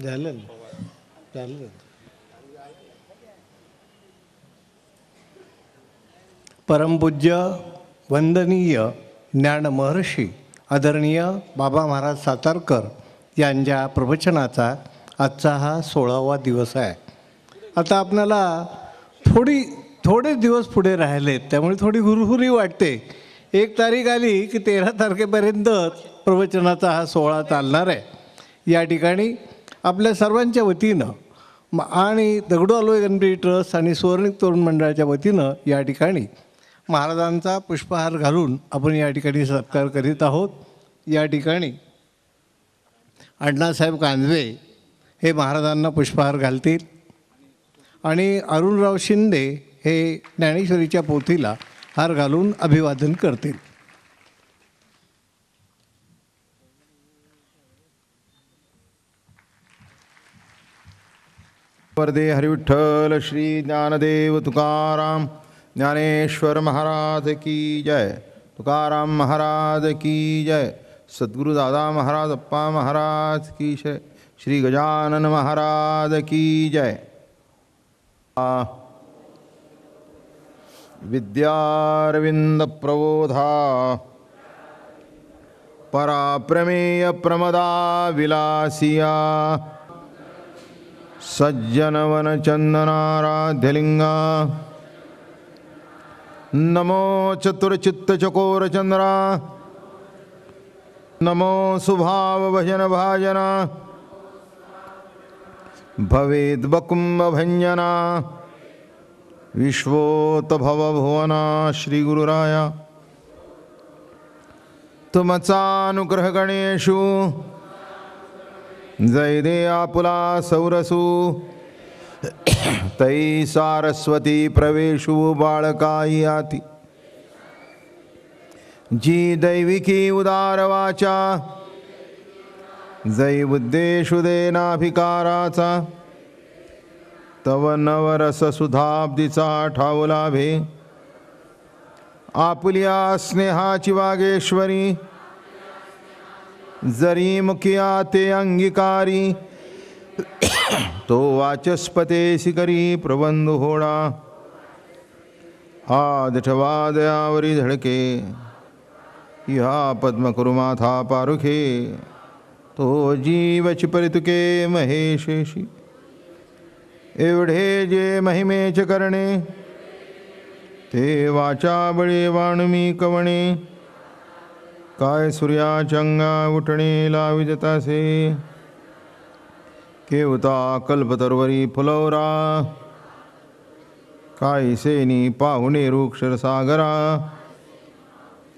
झालं ना झालं. परमपूज्य वंदनीय ज्ञानमहर्षी आदरणीय बाबा महाराज सातारकर यांच्या प्रवचनाचा आजचा हा 16वा दिवस आहे. आता आपल्याला थोडे दिवस पुढे राहिलेत, त्यामुळे थोडी हुरहुरी वाटते. 1 तारीख आली की 13 तारखेपर्यंत प्रवचनाचा हा 16 चालणार आहे. या ठिकाणी आपल्या सर्वांच्या वतीनं आणि दगडू आलोय गणपती ट्रस्ट आणि सुवर्णिक तरुण मंडळाच्या वतीनं या ठिकाणी महाराजांचा पुष्पहार घालून आपण या ठिकाणी सत्कार करीत आहोत. या ठिकाणी अण्णासाहेब कांजवे हे महाराजांना पुष्पहार घालतील आणि अरुणराव शिंदे हे ज्ञानेश्वरीच्या पोथीला हार घालून अभिवादन करतील. वरदे हरिविठ्ठल श्री ज्ञानदेव तुकाराम ज्ञानेश्वर महाराज की जय. तुकाराम महाराज की जय. सद्गुरु दादा महाराज अप्पा महाराज की जय. श्री गजानन महाराज की जय. विद्यारविंद प्रबोधा पराप्रमेय प्रमदा विलासिया सज्जनवन चंदनाराध्यलिंगा नमो चतुरचित्तचकोर चंद्रा नमो सुभाव भजन भाजना भवेद बकुंभ भंजना विश्वोत भव भुवना श्री गुरुराया तुमचानुग्रह गणेशु जय दे आपुला सौरसु तै सारस्वती प्रवेशु बाळकाई आती जी दैविकी उदारवाचा जय बुद्धेषु देनाभिकाराचा तव नवरस सुधाब्दीचा ठाव लाभे आपुलिया स्नेहाची वागेश्वरी जरी मुखिया ते अंगीकारी तो वाचस्पते शिकरी प्रबंध होडा आदठवादयावरी धडके ह्या पद्म कुरुमाथा पारुखे तो जीवची परितुके महेशेशी एवढे जे महिमेचे करणे ते वाचा बळे वाणुमी कवणे काय सूर्याच्या अंगा उठणे लाविजतासे केवता कल्पतरुवरी फुलवरा काय सेनी पाहुणे रुक्षर सागरा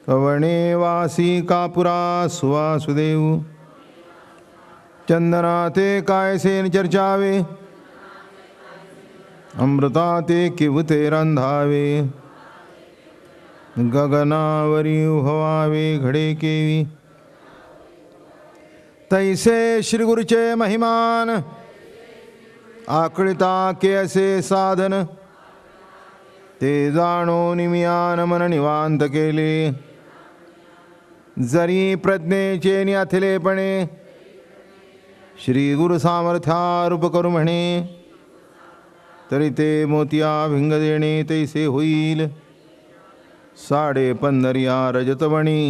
कवणे वासी कापुरा सुवासुदेव चंदना ते काय सेन चर्चावे अमृता ते किवते रंधावे गगनावरी उहवावे घडे केवी तैसे श्री गुरुचे महिमान आकळिता के असे साधन ते जाणो निमियान मन निवांत केले जरी प्रज्ञेचे न्याथिलेपणे श्री गुरु सामर्थ्यारूप करू म्हणे तरी ते मोतिया भिंग देणे तैसे होईल साडे पंधरिया रजतवणी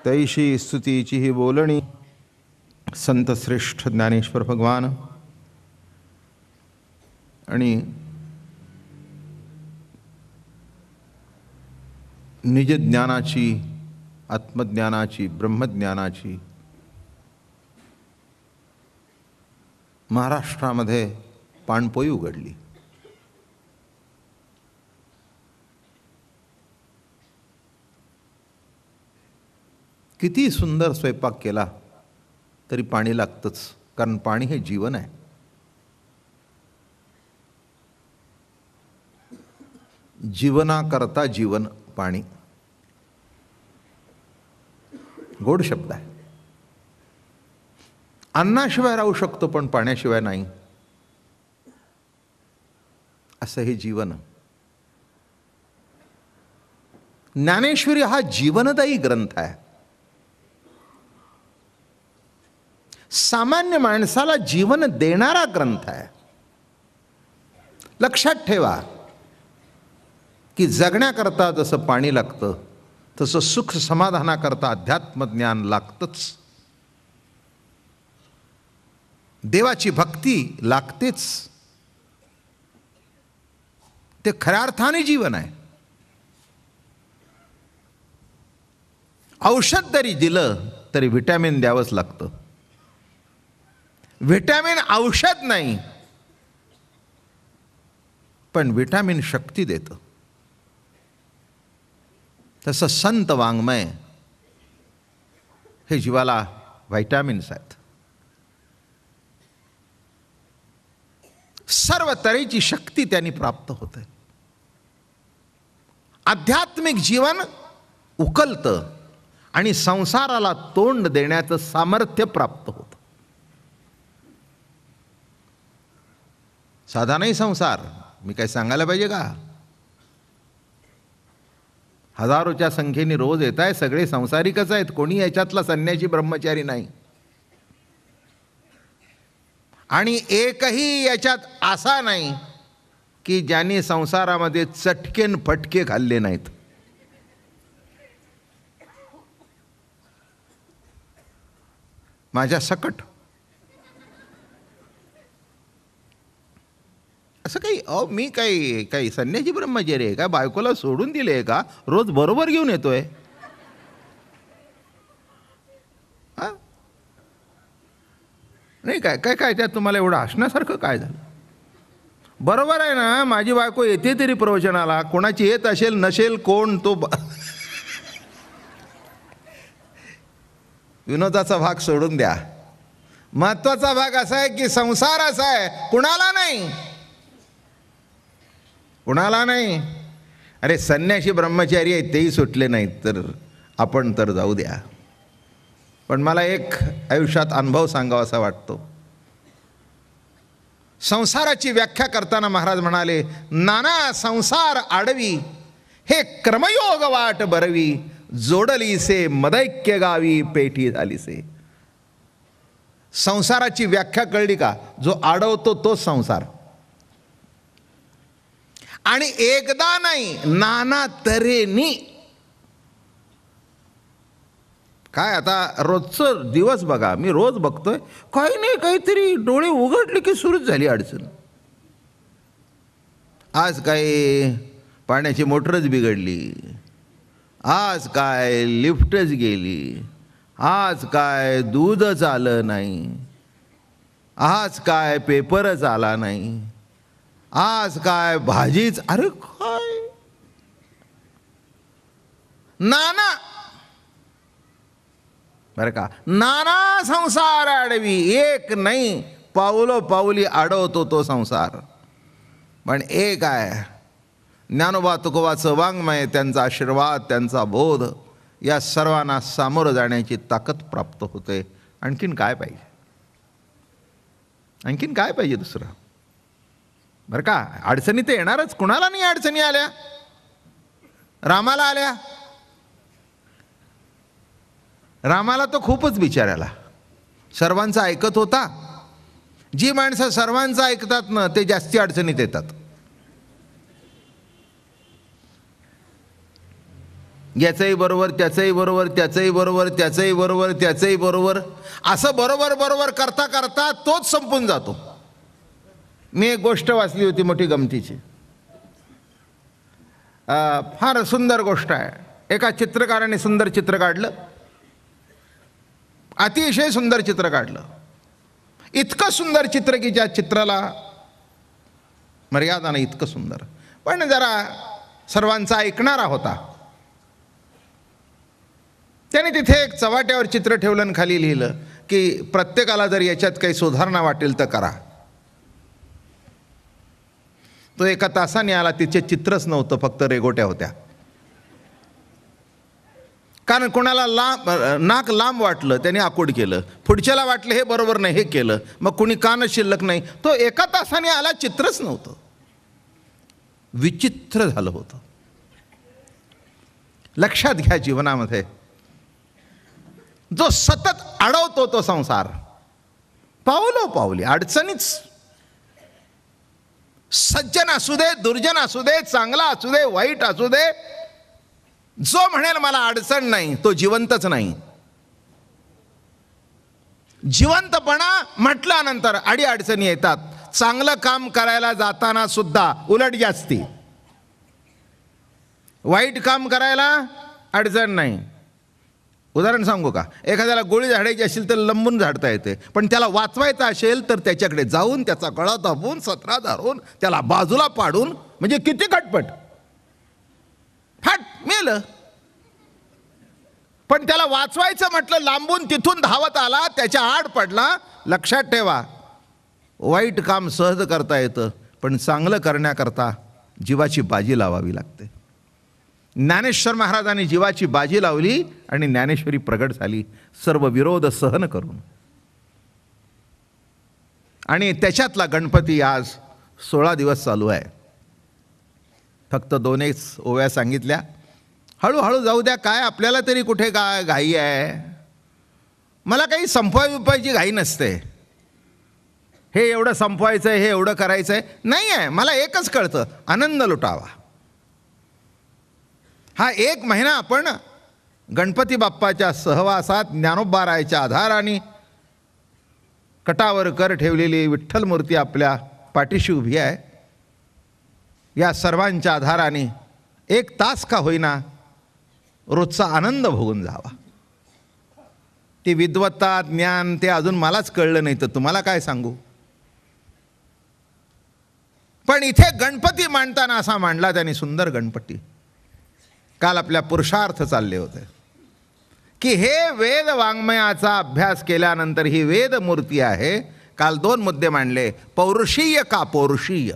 तैशी स्तुतीची ही बोलणी. संत श्रेष्ठ ज्ञानेश्वर भगवान आणि निज ज्ञानाची आत्मज्ञानाची ब्रह्मज्ञानाची महाराष्ट्रामध्ये पाणपोई उघडली. किती सुंदर स्वयंपाक केला तरी पाणी लागतंच, कारण पाणी हे जीवन आहे. जीवनाकरता जीवन पाणी गोड शब्द आहे. अन्नाशिवाय राहू शकतो पण पाण्याशिवाय नाही, असं हे जीवन. ज्ञानेश्वरी हा जीवनदायी ग्रंथ आहे. सामान्य माणसाला जीवन देणारा ग्रंथ आहे. लक्षात ठेवा की जगण्याकरता जसं पाणी लागतं तसं सुख समाधानाकरता अध्यात्मज्ञान लागतंच. देवाची भक्ती लागतेच. ते खऱ्या अर्थाने जीवन आहे. औषध जरी दिलं तरी व्हिटॅमिन द्यावंच लागतं. व्हिटॅमिन औषध नाही, पण व्हिटॅमिन शक्ती देतं. तसं संत वाङ्मय हे जीवाला व्हिटॅमिन्स आहेत. सर्व तऱ्हेची शक्ती त्यांनी प्राप्त होते. आध्यात्मिक जीवन उकलतं आणि संसाराला तोंड देण्याचं सामर्थ्य प्राप्त होतं. साधा नाही संसार. मी काय सांगायला पाहिजे का? हजारोच्या संख्येने रोज येत आहे. सगळे संसारिकच आहेत. कोणी याच्यातला संन्यासी ब्रह्मचारी नाही. आणि एकही याच्यात असा नाही की ज्यांनी संसारामध्ये चटकेन फटके खाल्ले नाहीत. माझ्या सकट असं काही मी काही संन्यासी ब्रह्मचारी आहे का? बायकोला सोडून दिले आहे का? रोज बरोबर घेऊन येतोय. नाही काय काय काय त्यात तुम्हाला एवढं हसण्यासारखं काय झालं? बरोबर आहे ना. माझी बायको येते तरी प्रवचनाला. कोणाची येत असेल नसेल कोण तो विनोदाचा भाग सोडून द्या. महत्वाचा भाग असा आहे की संसार असा आहे, कुणाला नाही, कुणाला नाही. अरे संन्यासी ब्रह्मचारी आहेत तेही सुटले नाहीत तर आपण तर जाऊ द्या. पण मला एक आयुष्यात अनुभव सांगावा असा वाटतो. संसाराची व्याख्या करताना महाराज म्हणाले, नाना संसार आडवी हे क्रमयोग वाट बरवी जोडलीसे मदैक्य गावी पेठी झालीसे. संसाराची व्याख्या कळली का? जो आडवतो तोच संसार. आणि एकदा नाही, नाना तऱ्हेनी. काय आता रोजचं दिवस बघा, मी रोज बघतोय काही नाही काहीतरी डोळे उघडले की सुरूच झाली अडचण. आज काय पाण्याची मोटरच बिघडली, आज काय लिफ्टच गेली, आज काय दूधच आलं नाही, आज काय पेपरच आला नाही, आज काय भाजीच. अरे काय नाना, बरं का, नाना संसार आडवी. एक नाही, पाऊलो पाऊली आडवतो तो संसार. पण एक आहे ज्ञानोबा तुकोबाचं वाङ्मय, त्यांचा आशीर्वाद, त्यांचा बोध, या सर्वांना सामोरं जाण्याची ताकद प्राप्त होते. आणखीन काय पाहिजे? आणखीन काय पाहिजे दुसरं? बरं का, अडचणी तर येणारच. कुणाला नाही अडचणी आल्या? रामाला आल्या. रामाला तो खूपच बिचारायला. सर्वांचं ऐकत होता. जी माणसं सर्वांचं ऐकतात ना ते जास्ती अडचणीत येतात. याचंही बरोबर, त्याचंही बरोबर, त्याचंही बरोबर, त्याचंही बरोबर, त्याचंही बरोबर, असं बरोबर बरोबर करता करता तोच संपून जातो. मी एक गोष्ट वाचली होती मोठी गमतीची. फार सुंदर गोष्ट आहे. एका चित्रकाराने सुंदर चित्र काढलं, अतिशय सुंदर चित्र काढलं. इतकं सुंदर चित्र की ज्या चित्राला मर्यादा नाही, इतकं सुंदर. पण जरा सर्वांचा ऐकणारा होता. त्याने तिथे एक चव्हाट्यावर चित्र ठेवलं आणि खाली लिहिलं की प्रत्येकाला जर याच्यात काही सुधारणा वाटेल तर करा. तो एका तासाने आला, तिचे चित्रच नव्हतं, फक्त रेघोट्या होत्या. कारण कोणाला नाक लांब वाटलं त्याने आकोड केलं, पुढच्याला वाटलं हे बरोबर नाही हे केलं, मग कुणी कानच शिल्लक नाही. तो एका तासाने आला, चित्रच नव्हतं. विचित्र झालं होतं. लक्षात घ्या, जीवनामध्ये जो सतत अडवतो तो संसार, पावलोपावली अडचणीच. सज्जन असू दे, दुर्जन असू दे, चांगला असू दे, वाईट असू दे, जो म्हणेल मला अडचण नाही तो जिवंतच नाही. जिवंतपणा म्हटल्यानंतर अडीअडचणी येतात. चांगलं काम करायला जाताना सुद्धा उलट जास्ती, वाईट काम करायला अडचण नाही. उदाहरण सांगू का? एखाद्याला गोळी झाडायची असेल तर लंबून झाडता येते, पण त्याला वाचवायचं असेल तर त्याच्याकडे जाऊन त्याचा गळा दाबून सतरा धरून त्याला बाजूला पाडून, म्हणजे किती खटपट, फाट मेलं. पण त्याला वाचवायचं म्हटलं, लांबून तिथून धावत आला, त्याच्या आड पडला. लक्षात ठेवा, वाईट काम सहज करता येतं, पण चांगलं करण्याकरता जीवाची बाजी लावावी लागते. ज्ञानेश्वर महाराजांनी जीवाची बाजी लावली आणि ज्ञानेश्वरी प्रगट झाली, सर्व विरोध सहन करून. आणि त्याच्यातला गणपती आज 16 दिवस चालू आहे. फक्त 2 ओव्या सांगितल्या. हळूहळू जाऊ द्या, काय आपल्याला तरी कुठे घाई आहे. मला काही संपवायची घाई नसते. हे एवढं संपवायचं आहे, हे एवढं करायचं आहे नाही आहे. मला एकच कळतं, आनंद लुटावा. हा 1 महिना आपण गणपती बाप्पाच्या सहवासात ज्ञानोबारायाच्या आधाराने कटावर कर ठेवलेली विठ्ठल मूर्ती आपल्या पाठीशी उभी आहे. या सर्वांच्या आधाराने 1 तास का होईना रोजचा आनंद भोगून जावा. ती विद्वत्ता, ज्ञान ते अजून मलाच कळलं नाही तर तुम्हाला काय सांगू. पण इथे गणपती मांडताना असा मांडला त्यांनी सुंदर गणपती. काल आपल्या पुरुषार्थ चालले होते की हे वेद वाङ्मयाचा अभ्यास केल्यानंतर ही वेद मूर्ती आहे. काल 2 मुद्दे मांडले, पौरुषीय का पौरुषीय.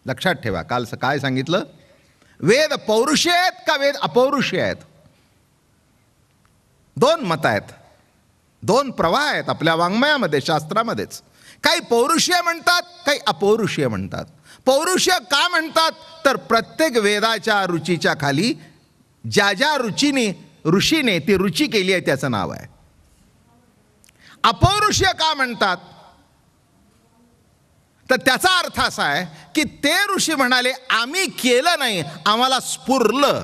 लक्षात ठेवा, काल काय सांगितलं, वेद पौरुषीय आहेत का वेद अपौरुषीय आहेत. 2 मत आहेत, 2 प्रवाह आहेत आपल्या वाङ्मयामध्ये, शास्त्रामध्येच. काही पौरुषीय म्हणतात, काही अपौरुषीय म्हणतात. पौरुषीय का म्हणतात तर प्रत्येक वेदाच्या रुचीच्या खाली ज्या ज्या ऋषीने ती रुची केली आहे त्याचं नाव आहे. अपौरुषीय का म्हणतात तर त्याचा अर्थ असा आहे की ते ऋषी म्हणाले आम्ही केलं नाही, आम्हाला स्फुरलं,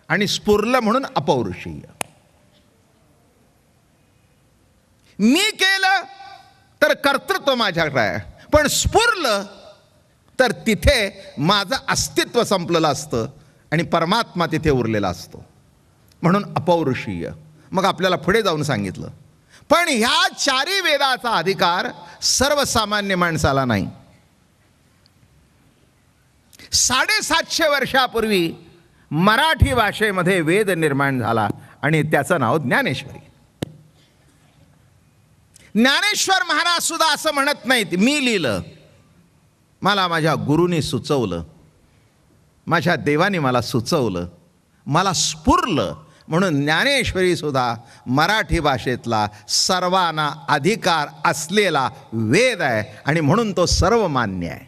आणि स्फुरलं म्हणून अपौरुषीय. मी केलं तर कर्तृत्व माझ्याकडे आहे, पण स्फुरलं तर तिथे माझं अस्तित्व संपलेलं असतं आणि परमात्मा तिथे उरलेला असतो, म्हणून अपौरुषीय. मग आपल्याला पुढे जाऊन सांगितलं, पण ह्या 4 वेदाचा अधिकार सर्वसामान्य माणसाला नाही. 750 वर्षापूर्वी मराठी भाषेमध्ये वेद निर्माण झाला आणि त्याचं नाव ज्ञानेश्वरी. ज्ञानेश्वर महाराज सुद्धा असं म्हणत नाहीत मी लिहिलं, मला माझ्या गुरुनी सुचवलं, माझ्या देवाने मला सुचवलं, मला स्फुरलं. म्हणून ज्ञानेश्वरी सुद्धा मराठी भाषेतला सर्वांना अधिकार असलेला वेद आहे आणि म्हणून तो सर्वमान्य आहे.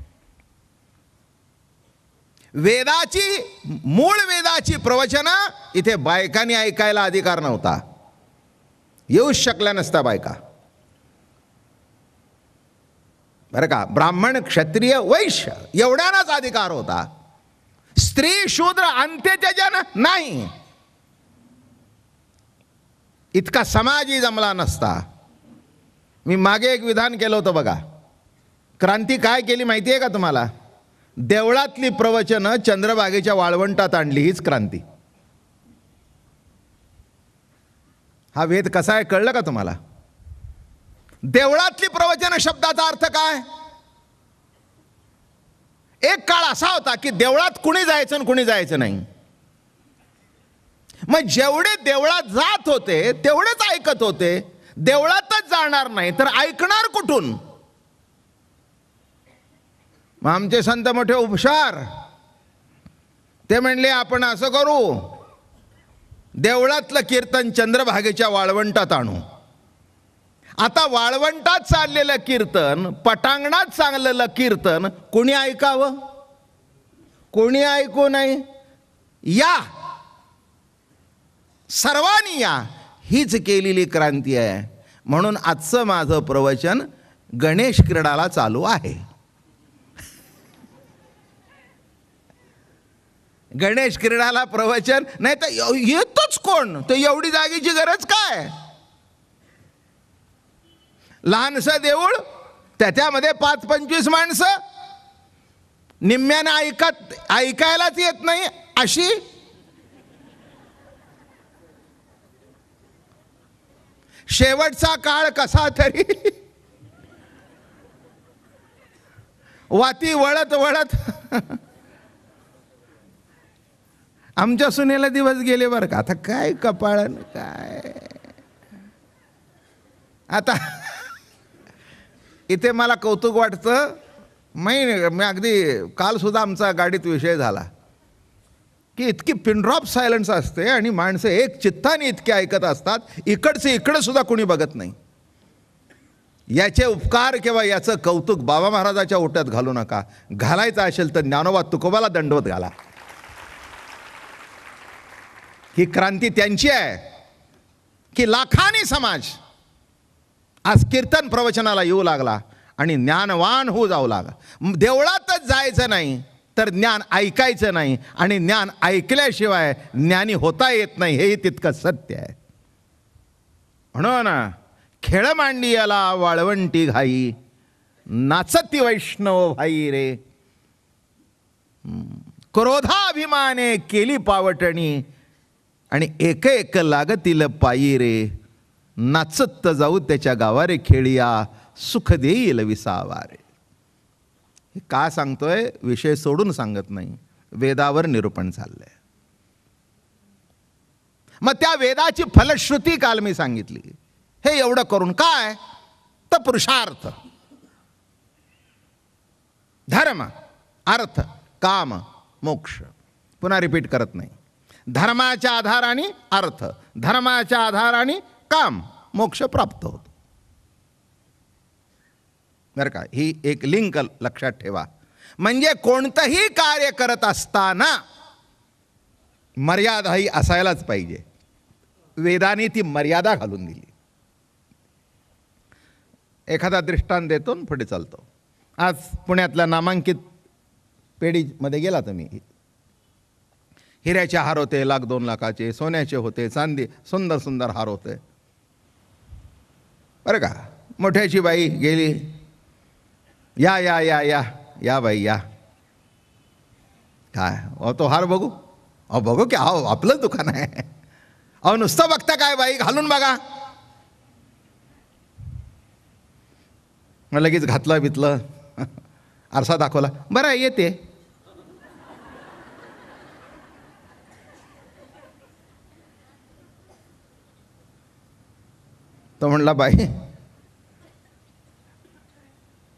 मूळ वेदाची प्रवचनं इथे बायकांनी ऐकायला अधिकार नव्हता, येऊच शकल्या नसत्या बायका, बरं का. ब्राह्मण, क्षत्रिय, वैश्य एवढ्यानाच अधिकार होता. स्त्री, शूद्र, अंत्यजन नाही, इतका समाजही जमला नसता. मी मागे एक विधान केलं होतं बघा. क्रांती काय केली माहिती आहे का तुम्हाला? देवळातली प्रवचनं चंद्रभागेच्या वाळवंटात आणली, हीच क्रांती. हा वेद कसा आहे कळलं का तुम्हाला? देवळातली प्रवचन शब्दाचा अर्थ काय? एक काळ असा होता की देवळात कुणी जायचं आणि कुणी जायचं नाही. मग जेवढे देवळात जात होते तेवढेच ऐकत होते. देवळातच जाणार नाही तर ऐकणार कुठून? मग आमचे संत मोठे उपशार ते म्हणले आपण असं करू, देवळातलं कीर्तन चंद्रभागेच्या वाळवंटात आणू. आता वाळवंटात चाललेलं कीर्तन, पटांगणात चाललेलं कीर्तन कोणी ऐकावं? कोणी ऐकू नाही. या सर्वांनी या, हीच केलेली क्रांती आहे. म्हणून आजचं माझं प्रवचन गणेश क्रीडाला चालू आहे. गणेश क्रीडाला प्रवचन नाही तर येतोच कोण, तर एवढी जागेची गरज काय. लहानसं देऊळ, त्याच्यामध्ये 5-25 माणसं, निम्म्यानं ऐकायलाच येत नाही अशी. शेवटचा काळ कसा तरी वाती वळत वळत आमच्या सुनेला दिवस गेले बरं का. आता काय कपाळन काय. आता इथे मला कौतुक वाटतं. मी अगदी कालसुद्धा आमचा गाडीत विषय झाला की इतकी पिनड्रॉप सायलन्स असते आणि माणसं एक चित्ताने इतके ऐकत असतात, इकडचे इकडं सुद्धा कोणी बघत नाही. याचे उपकार किंवा याचं कौतुक बाबा महाराजाच्या ओट्यात घालू नका. घालायचं असेल तर ज्ञानोबा तुकोबाला दंडवत घाला. ही क्रांती त्यांची आहे की लाखांनी समाज आज कीर्तन प्रवचनाला येऊ लागला आणि ज्ञानवान होऊ जाऊ लागला. देवळातच जायचं नाही तर ज्ञान ऐकायचं नाही, आणि ज्ञान ऐकल्याशिवाय ज्ञानी होता येत नाही, हेही तितकं सत्य आहे. म्हणून खेळ मांडियाला वाळवंटी घाई, नाचती वैष्णव भाई रे. क्रोधाभिमाने केली पावटणी, आणि एक एक लागतील पायी रे. नाचत जाऊ त्याच्या गावारे खेळिया, सुख देईल विसावारे. हे का सांगतोय, विषय सोडून सांगत नाही, वेदावर निरूपण चाललंय. मग त्या वेदाची फलश्रुती काल मी सांगितली. हे एवढं करून काय तर पुरुषार्थ, धर्म, अर्थ, काम, मोक्ष. पुन्हा रिपीट करत नाही. धर्माच्या आधाराने अर्थ, धर्माच्या आधाराने काम, मोक्ष प्राप्त होतो. बरं का, ही एक लिंक लक्षात ठेवा. म्हणजे कोणतंही कार्य करत असताना मर्यादा ही असायलाच पाहिजे. वेदाने ती मर्यादा घालून दिली. एखादा दृष्टांत देतो आणि पुढे चालतो. आज पुण्यातल्या नामांकित पेढीमध्ये गेला तुम्ही, हिऱ्याचे हार होते 1,00,000-2 लाखाचे, सोन्याचे होते, चांदी, सुंदर सुंदर हार होते. बरं का, मोठ्याची बाई गेली, या या या या या बाई या. काय अहो तो हार बघू. अहो बघू की, अहो आपलंच दुकान आहे. अहो नुसतं बघता काय बाई, घालून बघा. मग लगेच घातलं बितलं, आरसा दाखवला, बरं येते. तो म्हणला बाई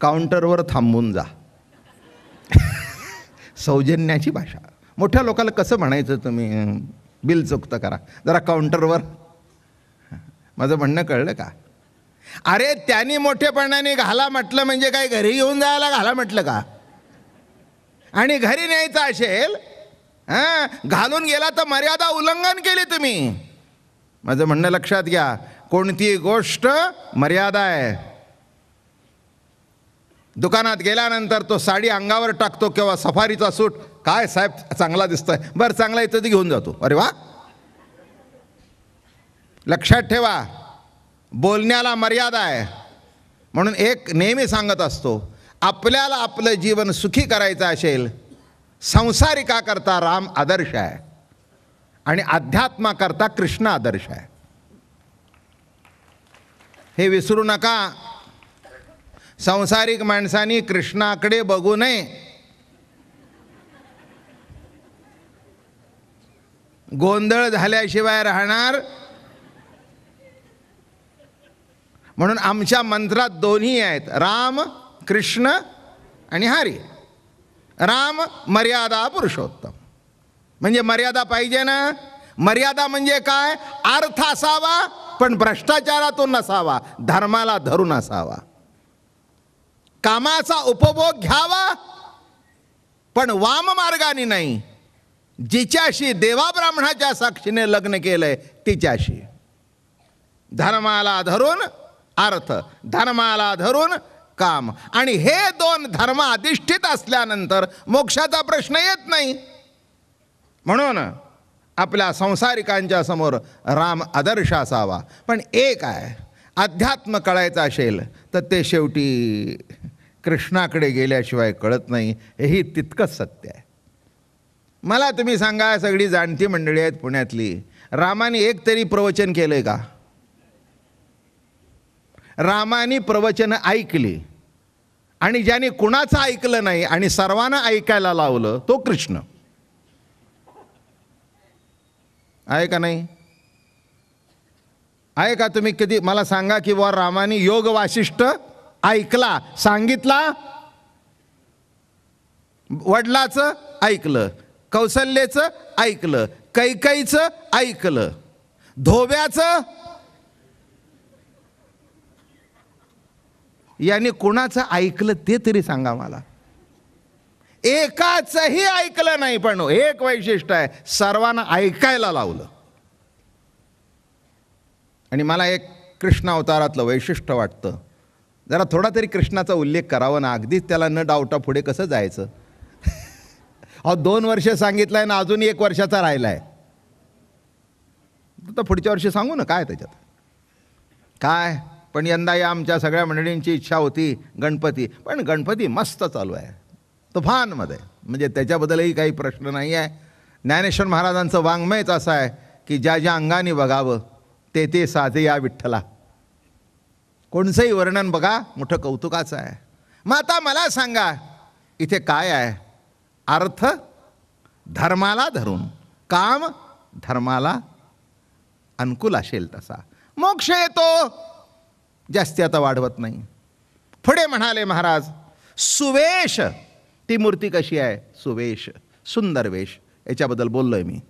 काउंटरवर थांबून जा. सौजन्याची भाषा. मोठ्या लोकांना कसं म्हणायचं तुम्ही, बिल चुकतं करा जरा काउंटरवर. माझं म्हणणं कळलं का. अरे त्यांनी मोठेपणाने घाला म्हटलं म्हणजे काय घरी घेऊन जायला घाला म्हटलं का. आणि घरी न्यायचं असेल, घालून गेला तर मर्यादा उल्लंघन केली तुम्ही. माझं म्हणणं लक्षात घ्या. कोणती गोष्ट मर्यादा आहे. दुकानात गेल्यानंतर तो साडी अंगावर टाकतो किंवा सफारीचा सूट, काय साहेब चांगला दिसतोय, बरं चांगला इथं ती घेऊन जातो, अरे वा. लक्षात ठेवा, बोलण्याला मर्यादा आहे. म्हणून एक नेहमी सांगत असतो, आपल्याला आपलं जीवन सुखी करायचं असेल, संसारिकाकरता राम आदर्श आहे आणि अध्यात्माकरता कृष्ण आदर्श आहे. हे विसरू नका. संसारिक माणसांनी कृष्णाकडे बघू नये. गोंधळ झाल्याशिवाय राहणार. म्हणून आमच्या मंत्रात दोन्ही आहेत, राम कृष्ण आणि हरी. राम मर्यादा पुरुषोत्तम. म्हणजे मर्यादा पाहिजे ना. मर्यादा म्हणजे काय, अर्थ असावा पण भ्रष्टाचारातून नसावा, धर्माला धरून असावा. कामाचा उपभोग घ्यावा पण वाम मार्गाने नाही. जिच्याशी देवाब्राह्मणाच्या साक्षीने लग्न केलंय तिच्याशी. धर्माला धरून अर्थ, धर्माला धरून काम. आणि हे दोन धर्म अधिष्ठित असल्यानंतर मोक्षाचा प्रश्न येत नाही. म्हणून आपल्या संसारिकांच्या समोर राम आदर्श असावा. पण एक आहे, अध्यात्म कळायचं असेल तर ते शेवटी कृष्णाकडे गेल्याशिवाय कळत नाही, हेही तितकंच सत्य आहे. मला तुम्ही सांगा, सगळी जाणती मंडळी आहेत पुण्यातली, रामाने एक तरी प्रवचन केलंय का? रामाने प्रवचन ऐकली आणि ज्याने कुणाचं ऐकलं नाही आणि सर्वांना ऐकायला लावलं तो कृष्ण आहे का नाही? आहे का? तुम्ही कधी मला सांगा की वर रामाने योग वासिष्ठ ऐकला, सांगितला, वडिलाचं ऐकलं, कौसल्याचं ऐकलं, कैकईचं ऐकलं, धोब्याचं, याने कुणाचं ऐकलं ते तरी सांगा मला. एकाचंही ऐकलं नाही. पण एक वैशिष्ट्य आहे, सर्वांना ऐकायला लावलं. आणि मला एक कृष्ण अवतारातलं वैशिष्ट्य वाटतं, जरा थोडा तरी कृष्णाचा उल्लेख करावा ना. अगदीच त्याला न डावटा पुढे कसं जायचं? अहो 2 वर्ष सांगितलंय ना, अजून 1 वर्षाचा राहिलाय, तर पुढच्या वर्षी सांगू ना, काय त्याच्यात काय. पण यंदा या आमच्या सगळ्या मंडळींची इच्छा होती गणपती, पण गणपती मस्त चालू आहे तुफानमध्ये, म्हणजे त्याच्याबद्दलही काही प्रश्न नाही आहे. ज्ञानेश्वर महाराजांचं वाङ्मयच असं आहे की ज्या ज्या अंगाने बघावं ते ते साधे या विठ्ठला. कोणचंही वर्णन बघा मोठं कौतुकाचं आहे. मग आता मला सांगा, इथे काय आहे? अर्थ धर्माला धरून, काम धर्माला अनुकूल असेल तसा मोक्ष येतो. जास्ती आता वाढवत नाही. पुढे म्हणाले महाराज, सुवेश, ती मूर्ती कशी आहे? सुवेश, सुंदर वेश. याच्याबद्दल बोललोय मी.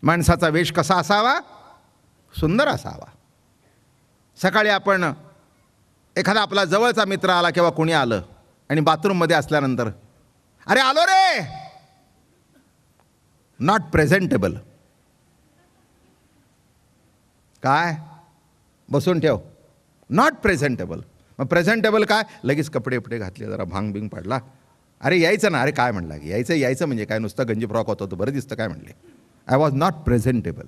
माणसाचा वेश कसा असावा? सुंदर असावा. सकाळी आपण एखादा आपला जवळचा मित्र आला किंवा कोणी आलं आणि बाथरूममध्ये असल्यानंतर, अरे आलो रे, नॉट प्रेझेंटेबल. काय? बसून ठेव, नॉट प्रेझेंटेबल. मग प्रेझेंटेबल काय? लगेच कपडे पडे घातले, जरा भांग बिंग पाडला, अरे यायचं ना, अरे काय म्हणला की यायचं म्हणजे काय, नुसतं गंजी फ्रॉक होतं बरं दिसतं काय म्हणले. I was not presentable.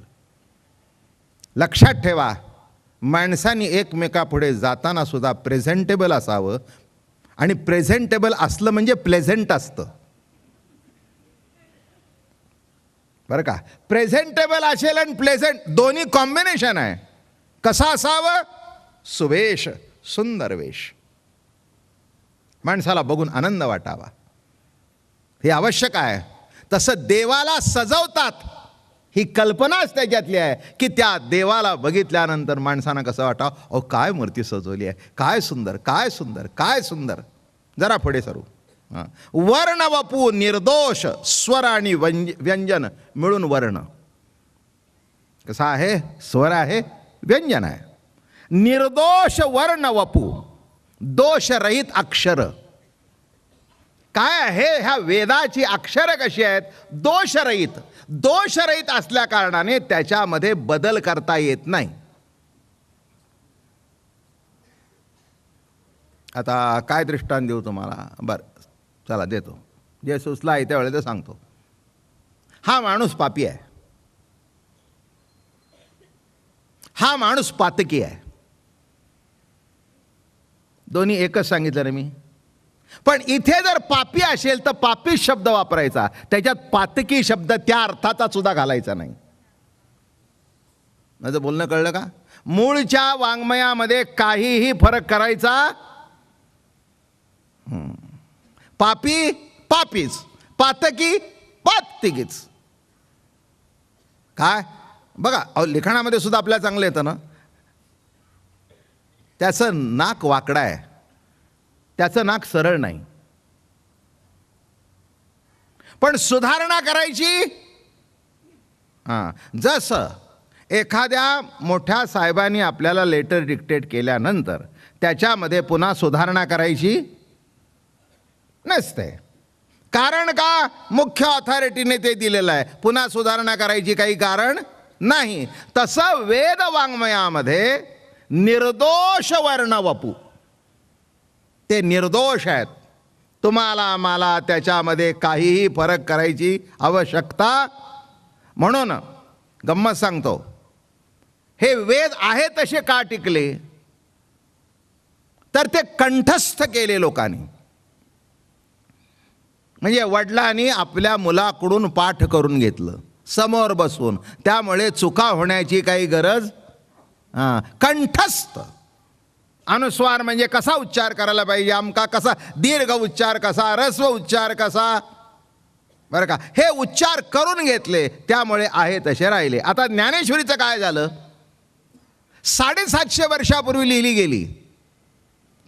लक्षात ठेवा, माणसांनी एकमेकापुढे जाताना सुद्धा प्रेझेंटेबल असावं. आणि प्रेझेंटेबल असलं म्हणजे प्लेझेंट असतं बरं का. प्रेझेंटेबल असेल आणि प्लेझेंट दोन्ही कॉम्बिनेशन आहे. कसं असावं? सुवेश, सुंदर वेश. माणसाला बघून आनंद वाटावा, हे आवश्यक आहे. तसं देवाला सजवतात, ही कल्पनाच त्याच्यातली आहे की त्या देवाला बघितल्यानंतर माणसांना कसं वाटावं, अहो काय मूर्ती सजवली आहे, काय सुंदर, काय सुंदर, काय सुंदर. जरा पुढे सरू. वर्ण वपू निर्दोष, स्वर आणि व्यंजन मिळून वर्ण. कसा आहे? स्वर आहे, व्यंजन आहे. निर्दोष वर्ण वपू, दोषरहित अक्षर. काय आहे? ह्या वेदाची अक्षरं कशी आहेत? दोषरहित. दोषरहित असल्या कारणाने त्याच्यामध्ये बदल करता येत नाही. आता काय दृष्टांत देऊ तुम्हाला? बरं चला देतो, जे सुचला आहे त्यावेळेला ते सांगतो. हा माणूस पापी आहे, हा माणूस पातकी आहे. दोन्ही एकच सांगितलं रे मी. पण इथे जर पापी असेल तर पापी शब्द वापरायचा, त्याच्यात पातकी शब्द त्या अर्थाचा सुद्धा घालायचा नाही. माझं बोलणं कळलं का? मूळच्या वाङ्मयामध्ये काहीही फरक करायचा. पापी पापीच, पातकी पातकीच. काय बघा, लिखाणामध्ये सुद्धा आपल्याला चांगलं येतं ना. त्याचं नाक वाकडं आहे, त्याचं नाक सरळ नाही. पण सुधारणा करायची. जसं एखाद्या मोठ्या साहेबांनी आपल्याला लेटर डिक्टेट केल्यानंतर त्याच्यामध्ये पुन्हा सुधारणा करायची नसते. कारण का? मुख्य ऑथॉरिटीने ते दिलेलं आहे, पुन्हा सुधारणा करायची काही कारण नाही. तसं वेद वाङ्मयामध्ये निर्दोष वर्ण वपू. ते निर्दोष आहेत. तुम्हाला मला त्याच्यामध्ये काहीही फरक करायची आवश्यकता. म्हणून गंमत सांगतो, हे वेद आहे तसे का टिकले, तर ते कंठस्थ केले लोकांनी. म्हणजे वडिलांनी आपल्या मुलाकडून पाठ करून घेतलं समोर बसून. त्यामुळे चुका होण्याची काही गरज. कंठस्थ. अनुस्वार म्हणजे कसा उच्चार करायला पाहिजे, आमका कसा दीर्घ उच्चार कसा, ऱ्हस्व उच्चार कसा, बरं का, हे उच्चार करून घेतले. त्यामुळे आहे तसे राहिले. आता ज्ञानेश्वरीचं काय झालं, 750 वर्षापूर्वी लिहिली गेली,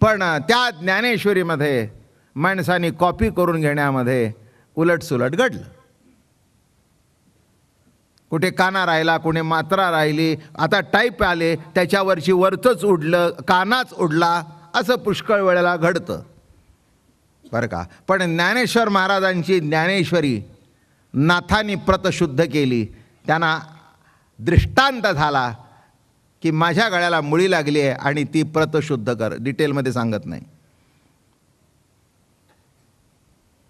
पण त्या ज्ञानेश्वरीमध्ये माणसांनी कॉपी करून घेण्यामध्ये उलटसुलट घडलं. कुठे काना राहिला, कुठे मात्रा राहिली. आता टाईप आले, त्याच्यावरची वरचंच उडलं, कानाच उडला, असं पुष्कळ वेळेला घडतं, बरं का. पण ज्ञानेश्वर महाराजांची ज्ञानेश्वरी नाथांनी प्रत शुद्ध केली. त्यांना दृष्टांत झाला की माझ्या गळ्याला मुळी लागली आहे आणि ती प्रत शुद्ध कर. डिटेलमध्ये सांगत नाही,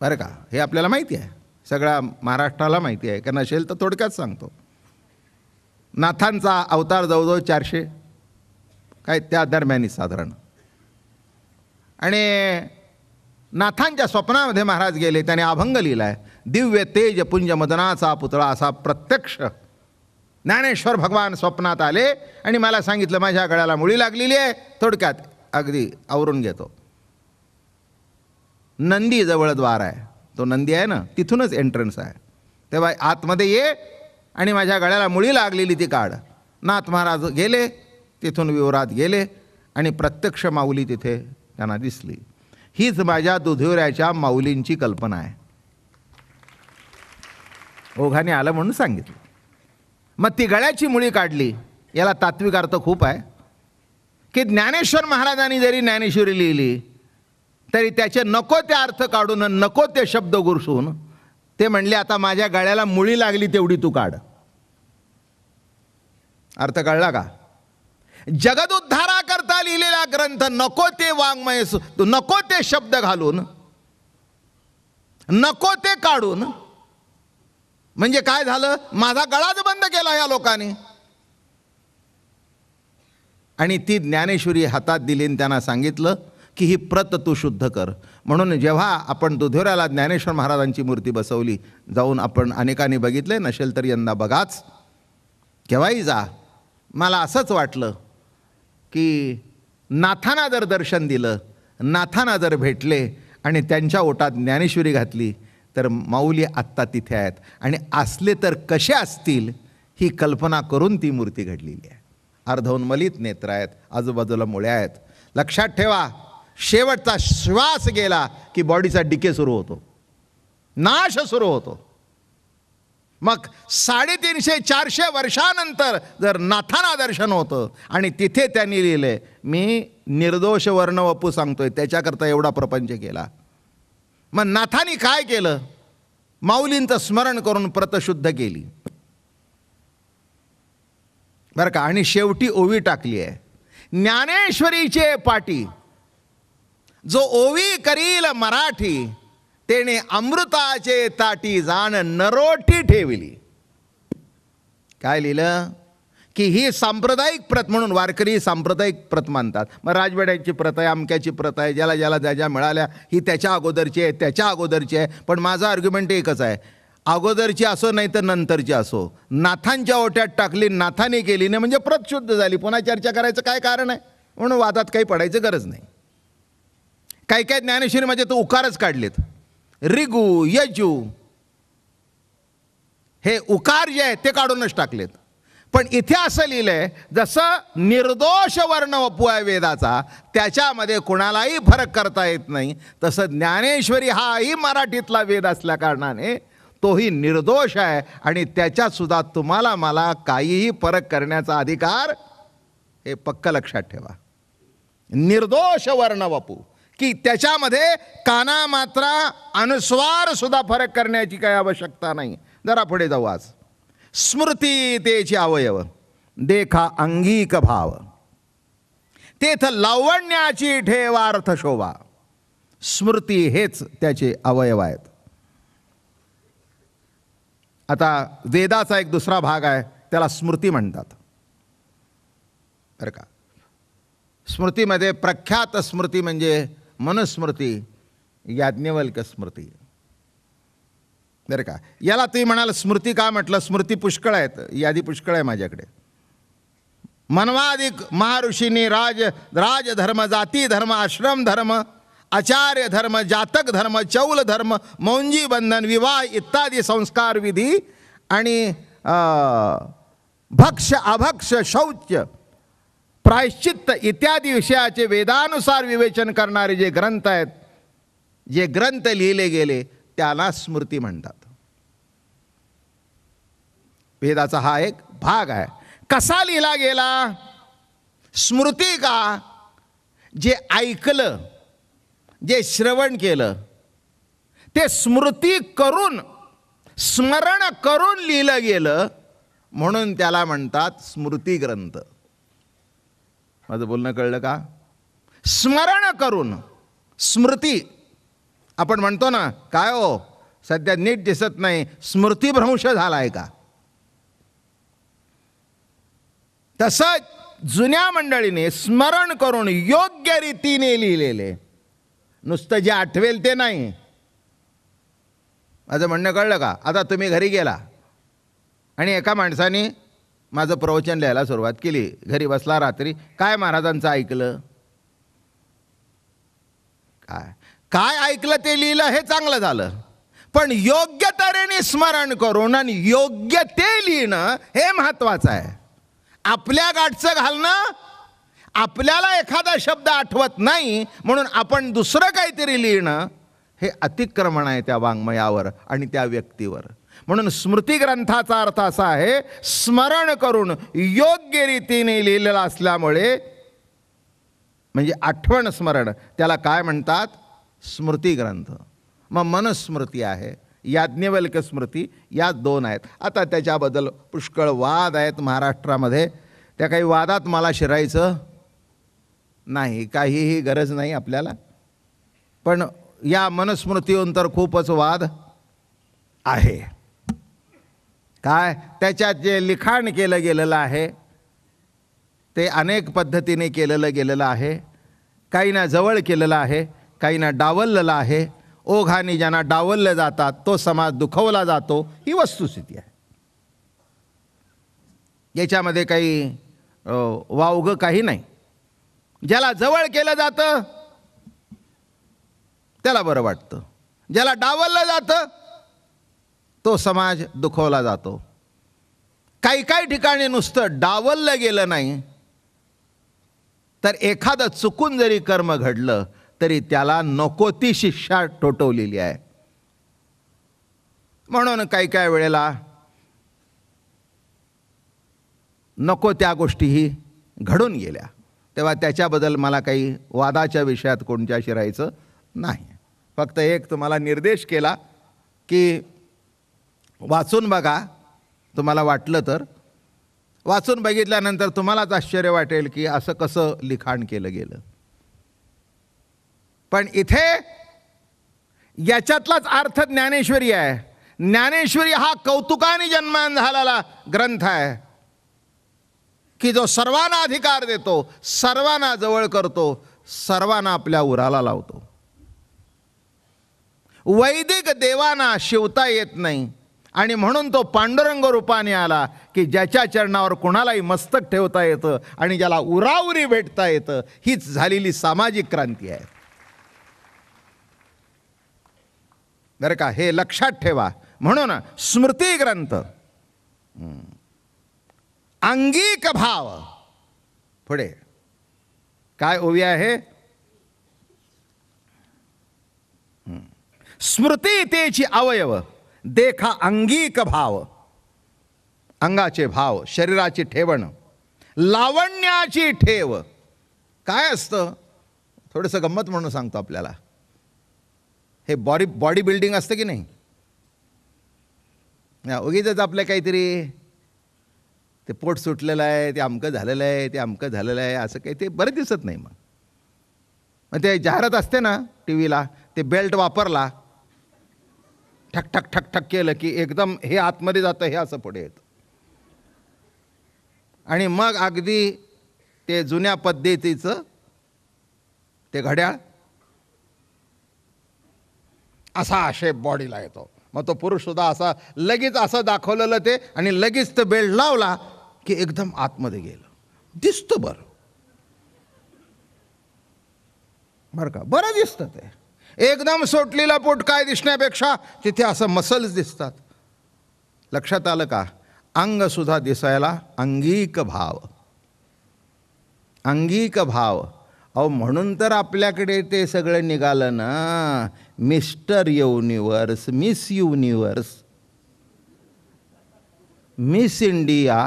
बरं का. हे आपल्याला माहिती आहे, सगळ्या महाराष्ट्राला माहिती आहे, का नसेल तर थोडक्यात सांगतो. नाथांचा अवतार जवळजवळ 400 काय त्या दरम्यानी साधारण. आणि नाथांच्या स्वप्नामध्ये महाराज गेले, त्याने अभंग लिहिला आहे. दिव्य तेज पुंज मदनाचा पुतळा. असा प्रत्यक्ष ज्ञानेश्वर भगवान स्वप्नात आले आणि मला सांगितलं माझ्या गळ्याला मुळी लागलेली आहे. थोडक्यात अगदी आवरून घेतो. नंदी जवळ द्वार आहे, तो नंदी आहे ना, तिथूनच एंट्रन्स आहे. तेव्हा आतमध्ये ये आणि माझ्या गळ्याला मुळी लागलेली ती काढ. नाथ महाराज गेले, तिथून विवरात गेले आणि प्रत्यक्ष माऊली तिथे त्यांना दिसली. हीच माझ्या दुधोऱ्याच्या माऊलींची कल्पना आहे. ओघाने आलं म्हणून सांगितलं. मग ती गळ्याची मुळी काढली. याला तात्विक अर्थ खूप आहे की ज्ञानेश्वर महाराजांनी जरी ज्ञानेश्वरी लिहिली तरी त्याचे नको ते अर्थ काढून, नको ते शब्द गुरसून ते म्हणले आता माझ्या गळ्याला मुळी लागली तेवढी तू काढ. अर्थ कळला का? जगदुद्धाराकरता लिहिलेला ग्रंथ नको ते वाङ्मय, नको ते शब्द घालून, नको ते काढून, म्हणजे काय झालं, माझा गळाच बंद केला या लोकांनी. आणि ती ज्ञानेश्वरी हातात दिली आणि त्यांना सांगितलं की ही प्रत तू शुद्ध कर. म्हणून जेव्हा आपण दुधोऱ्याला ज्ञानेश्वर महाराजांची मूर्ती बसवली, जाऊन आपण अनेकांनी बघितले, नसेल तर यंदा बघाच, केव्हाही जा. मला असंच वाटलं की नाथांना जर दर्शन दिलं, नाथांना जर भेटले आणि त्यांच्या ओटात ज्ञानेश्वरी घातली तर माऊली आत्ता तिथे आहेत आणि असले तर कसे असतील ही कल्पना करून ती मूर्ती घडलेली आहे. अर्धोन्मलित नेत्र आहेत, आजूबाजूला मुळ्या आहेत. लक्षात ठेवा, शेवटचा श्वास गेला की बॉडीचा डिके सुरू होतो, नाश सुरू होतो. मग 350-400 वर्षानंतर जर नाथांना दर्शन होतं आणि तिथे त्यांनी लिहिले, मी निर्दोष वर्ण वपू सांगतोय, त्याच्याकरता एवढा प्रपंच केला. मग नाथांनी काय केलं, माऊलींचं स्मरण करून प्रतशुद्ध केली, बरं का. आणि शेवटी ओवी टाकली आहे, ज्ञानेश्वरीचे पाटी जो ओवी करील मराठी, तेने अमृताचे ताटी जाण नरोटी ठेवली. काय लिहिलं की ही सांप्रदायिक प्रत, म्हणून वारकरी सांप्रदायिक प्रत मानतात. मग राजवाड्याची प्रत आहे, अमक्याची प्रत आहे, ज्याला ज्याला ज्या मिळाल्या ही त्याच्या अगोदरची आहे, त्याच्या अगोदरची आहे. पण माझं आर्ग्युमेंट एकच आहे, अगोदरची असो नाही तर नंतरची असो, नाथांच्या ओट्यात टाकली, नाथाने केली नाही म्हणजे प्रत शुद्ध झाली. पुन्हा चर्चा करायचं काय कारण आहे? म्हणून वादात काही पडायचं गरज नाही. काही काही ज्ञानेश्वरीमध्ये तो उकारच काढलेत, ऋगु यजु, हे उकार जे आहेत ते काढूनच टाकलेत. पण इथे असं लिहिलंय, जसं निर्दोष वर्ण वपू आहे वेदाचा, त्याच्यामध्ये कुणालाही फरक करता येत नाही, तसं ज्ञानेश्वरी हाही मराठीतला वेद असल्या कारणाने तोही निर्दोष आहे आणि त्याच्यात सुद्धा तुम्हाला मला काहीही फरक करण्याचा अधिकार, हे पक्क लक्षात ठेवा. निर्दोष वर्ण वपू की त्याच्यामध्ये काना मात्रा अनुस्वार सुद्धा फरक करण्याची काही आवश्यकता नाही. जरा पुढे जाऊ. आज स्मृती तेचे अवयव देखा अंगिक भाव, तेथ लावण्याची ठेवार्थ शोभा. स्मृती हेच त्याचे अवयव आहेत. आता वेदाचा एक दुसरा भाग आहे, त्याला स्मृती म्हणतात. बरं का, स्मृतीमध्ये प्रख्यात स्मृती म्हणजे मनुस्मृती, याज्ञवल्क स्मृती. बरं का, याला तुम्ही म्हणाल स्मृती का म्हटलं? स्मृती पुष्कळ आहेत, यादी पुष्कळ आहे माझ्याकडे. मनवादिक महर्षींनी राजधर्म, जाती धर्म, आश्रम धर्म, आचार्य धर्म, जातक धर्म, चौल धर्म, मौंजी बंधन, विवाह इत्यादी संस्कार विधी आणि भक्ष अभक्ष शौच प्रायश्चित्त इत्यादी विषयाचे वेदानुसार विवेचन करणारे जे ग्रंथ आहेत, जे ग्रंथ लिहिले गेले, त्याला स्मृती म्हणतात. वेदाचा हा एक भाग आहे. कसा लिहिला गेला? स्मृती का? जे ऐकलं, जे श्रवण केलं, ते स्मृती करून, स्मरण करून लिहिलं गेलं, म्हणून त्याला म्हणतात स्मृती ग्रंथ. माझं बोलणं कळलं का? स्मरण करून. स्मृती आपण म्हणतो ना, काय हो सध्या नीट दिसत नाही, स्मृतीभ्रंश झालाय का? तसं जुन्या मंडळीने स्मरण करून योग्य रीतीने लिहिलेले, नुसतं जे आठवेल ते नाही. माझं म्हणणं कळलं का? आता तुम्ही घरी गेला आणि एका माणसाने माझं प्रवचन लिहायला सुरुवात केली. घरी बसला रात्री, काय महाराजांचं ऐकलं? काय ऐकलं ते लिहिलं, हे चांगलं झालं. पण योग्य तऱ्हेने स्मरण करून आणि योग्य ते लिहिणं हे महत्वाचं आहे. आपल्या गाठचं घालणं, आपल्याला एखादा शब्द आठवत नाही म्हणून आपण दुसरं काहीतरी लिहिणं, हे अतिक्रमण आहे त्या वाङ्मयावर आणि त्या व्यक्तीवर. म्हणून स्मृती ग्रंथाचा अर्थ असा आहे, स्मरण करून योग्य रीतीने लिहिलेला असल्यामुळे, म्हणजे आठवण स्मरण, त्याला काय म्हणतात? स्मृती ग्रंथ. मग मनुस्मृती आहे, याज्ञवल्क स्मृती, या दोन आहेत. आता त्याच्याबद्दल पुष्कळ वाद आहेत महाराष्ट्रामध्ये. त्या काही वादात मला शिरायचं नाही, काहीही गरज नाही आपल्याला. पण या मनुस्मृतीहून तर खूपच वाद आहे. काय त्याच्यात जे लिखाण केलं गेलेलं आहे ते अनेक पद्धतीने केलेलं गेलेलं आहे. काहींना जवळ केलेलं आहे, काहींना डावललेलं आहे. ओघाने ज्यांना डावलले जातात तो समाज दुखवला जातो, ही वस्तुस्थिती आहे. याच्यामध्ये काही वावगं काही नाही. ज्याला जवळ केलं जातं त्याला बरं वाटतं, ज्याला डावललं जातं तो समाज दुखवला जातो. काही काही ठिकाणी नुसतं डावललं गेलं नाही तर एखादं चुकून जरी कर्म घडलं तरी त्याला नको ती शिक्षा ठोठवलेली आहे. म्हणून काही काही वेळेला नको त्या गोष्टीही घडून गेल्या. तेव्हा त्याच्याबद्दल मला काही वादाच्या विषयात कोणत्या शिरायचं नाही. फक्त एक तुम्हाला निर्देश केला की वाचून बघा, तुम्हाला वाटलं तर. वाचून बघितल्यानंतर तुम्हालाच आश्चर्य वाटेल की असं कसं लिखाण केलं गेलं. पण इथे याच्यातलाच अर्थ ज्ञानेश्वरी आहे. ज्ञानेश्वरी हा कौतुकाने जन्मान झालेला ग्रंथ आहे की जो सर्वांना अधिकार देतो, सर्वांना जवळ करतो, सर्वांना आपल्या उराला लावतो. वैदिक देवांना शिवता येत नाही आणि म्हणून तो पांडुरंग रूपाने आला की ज्याच्या चरणावर कुणालाही मस्तक ठेवता येतं आणि ज्याला उराउरी भेटता येतं. हीच झालेली सामाजिक क्रांती आहे. बरं का, हे लक्षात ठेवा. म्हणून स्मृती ग्रंथ, अंगिक भाव. पुढे काय ओवी आहे? स्मृती तेची अवयव देखा अंगिक भाव. अंगाचे भाव, शरीराची ठेवण, लावण्याची ठेव. काय असतं? थोडंसं गंमत म्हणून सांगतो आपल्याला. हे बॉडी बिल्डिंग असतं की नाही? उगीच आपलं काहीतरी ते पोट सुटलेलं आहे, ते अमकं झालेलं आहे, ते अमकं झालेलं आहे, असं काही ते बरं दिसत नाही. मग ते जाहिरात असते ना टी व्हीला, ते बेल्ट वापरला, ठक ठक ठक ठक केलं की एकदम हे आतमध्ये जातं, हे असं पुढे येतं. आणि मग अगदी ते जुन्या पद्धतीचं ते घड्याळ असा शेप बॉडीला येतो. मग तो पुरुषसुद्धा असा लगेच असं दाखवलेलं ते, आणि लगेच तो बेल्ट लावला की एकदम आतमध्ये गेलं, दिसतं बरं बरं का, बरं दिसतं ते. एकदम सोटलेला पोट काय दिसण्यापेक्षा तिथे असं मसल्स दिसतात. लक्षात आलं का? अंगसुद्धा दिसायला अंगिक भाव, अंगिक भाव. अहो म्हणून तर आपल्याकडे ते सगळं निघालं ना, mister universe, miss universe, miss India,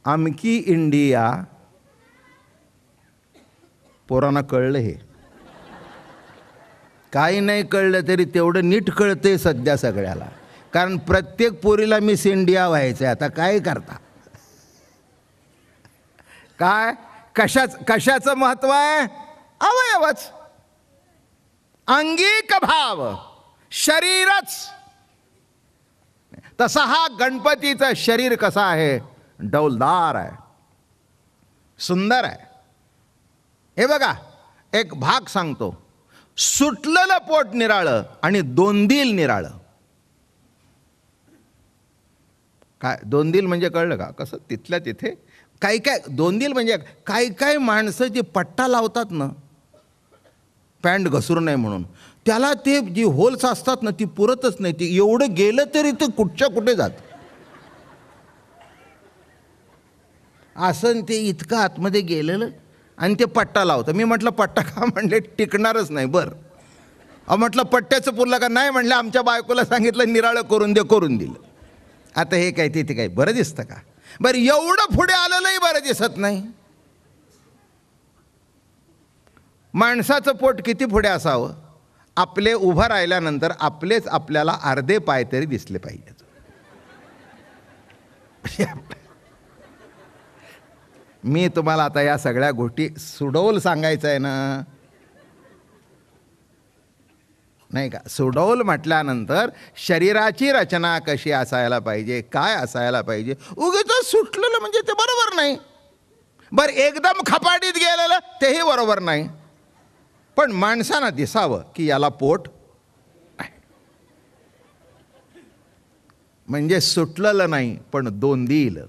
अमकी इंडिया. पोरांना कळलं हे, काही नाही कळलं तरी तेवढं नीट कळतंय सध्या सगळ्याला, कारण प्रत्येक पोरीला मिस इंडिया व्हायचं आहे. आता काय करता, काय कशाचं महत्व आहे? अवयवच, अंगिक भाव, शरीरच. तसा हा गणपतीचं शरीर कसं आहे? डौलदार आहे, सुंदर आहे. हे बघा, एक भाग सांगतो. सुटलेलं पोट निराळं आणि दोंदील निराळं. काय दोंदील म्हणजे कळलं का? कसं तिथल्या तिथे काही काय दोंदील म्हणजे काही काही माणसं जी पट्टा लावतात ना पॅन्ट घसरू नये म्हणून, त्याला ते जी होल्स असतात ना ती पुरतच नाही. ती एवढं गेलं तरी ते कुठच्या कुठे जात. असं ते इतकं आतमध्ये गेलेलं आणि ते पट्टा लावतं. मी म्हटलं पट्टा का? म्हणले टिकणारच नाही. बरं अहो म्हटलं पट्ट्याचं पुरलं का? नाही म्हणलं आमच्या बायकोला सांगितलं निराळं करून दे, करून दिलं. आता हे काय तिथे काय बरं दिसतं का? बरं एवढं पुढे आलेलंही बरं दिसत नाही. माणसाचं पोट किती पुढे असावं? आपले उभं राहिल्यानंतर आपलेच आपल्याला अर्धे पाय तरी दिसले पाहिजेत. मी तुम्हाला आता या सगळ्या गोष्टी सुडौल सांगायचं आहे ना, नाही का? सुडौल म्हटल्यानंतर शरीराची रचना कशी असायला पाहिजे, काय असायला पाहिजे. उगीच सुटलेलं म्हणजे ते बरोबर नाही. बरं एकदम खपाटीत गेलेलं तेही बरोबर नाही. पण माणसानं दिसावं की याला पोट आहे. म्हणजे सुटलेलं नाही पण दोंदील.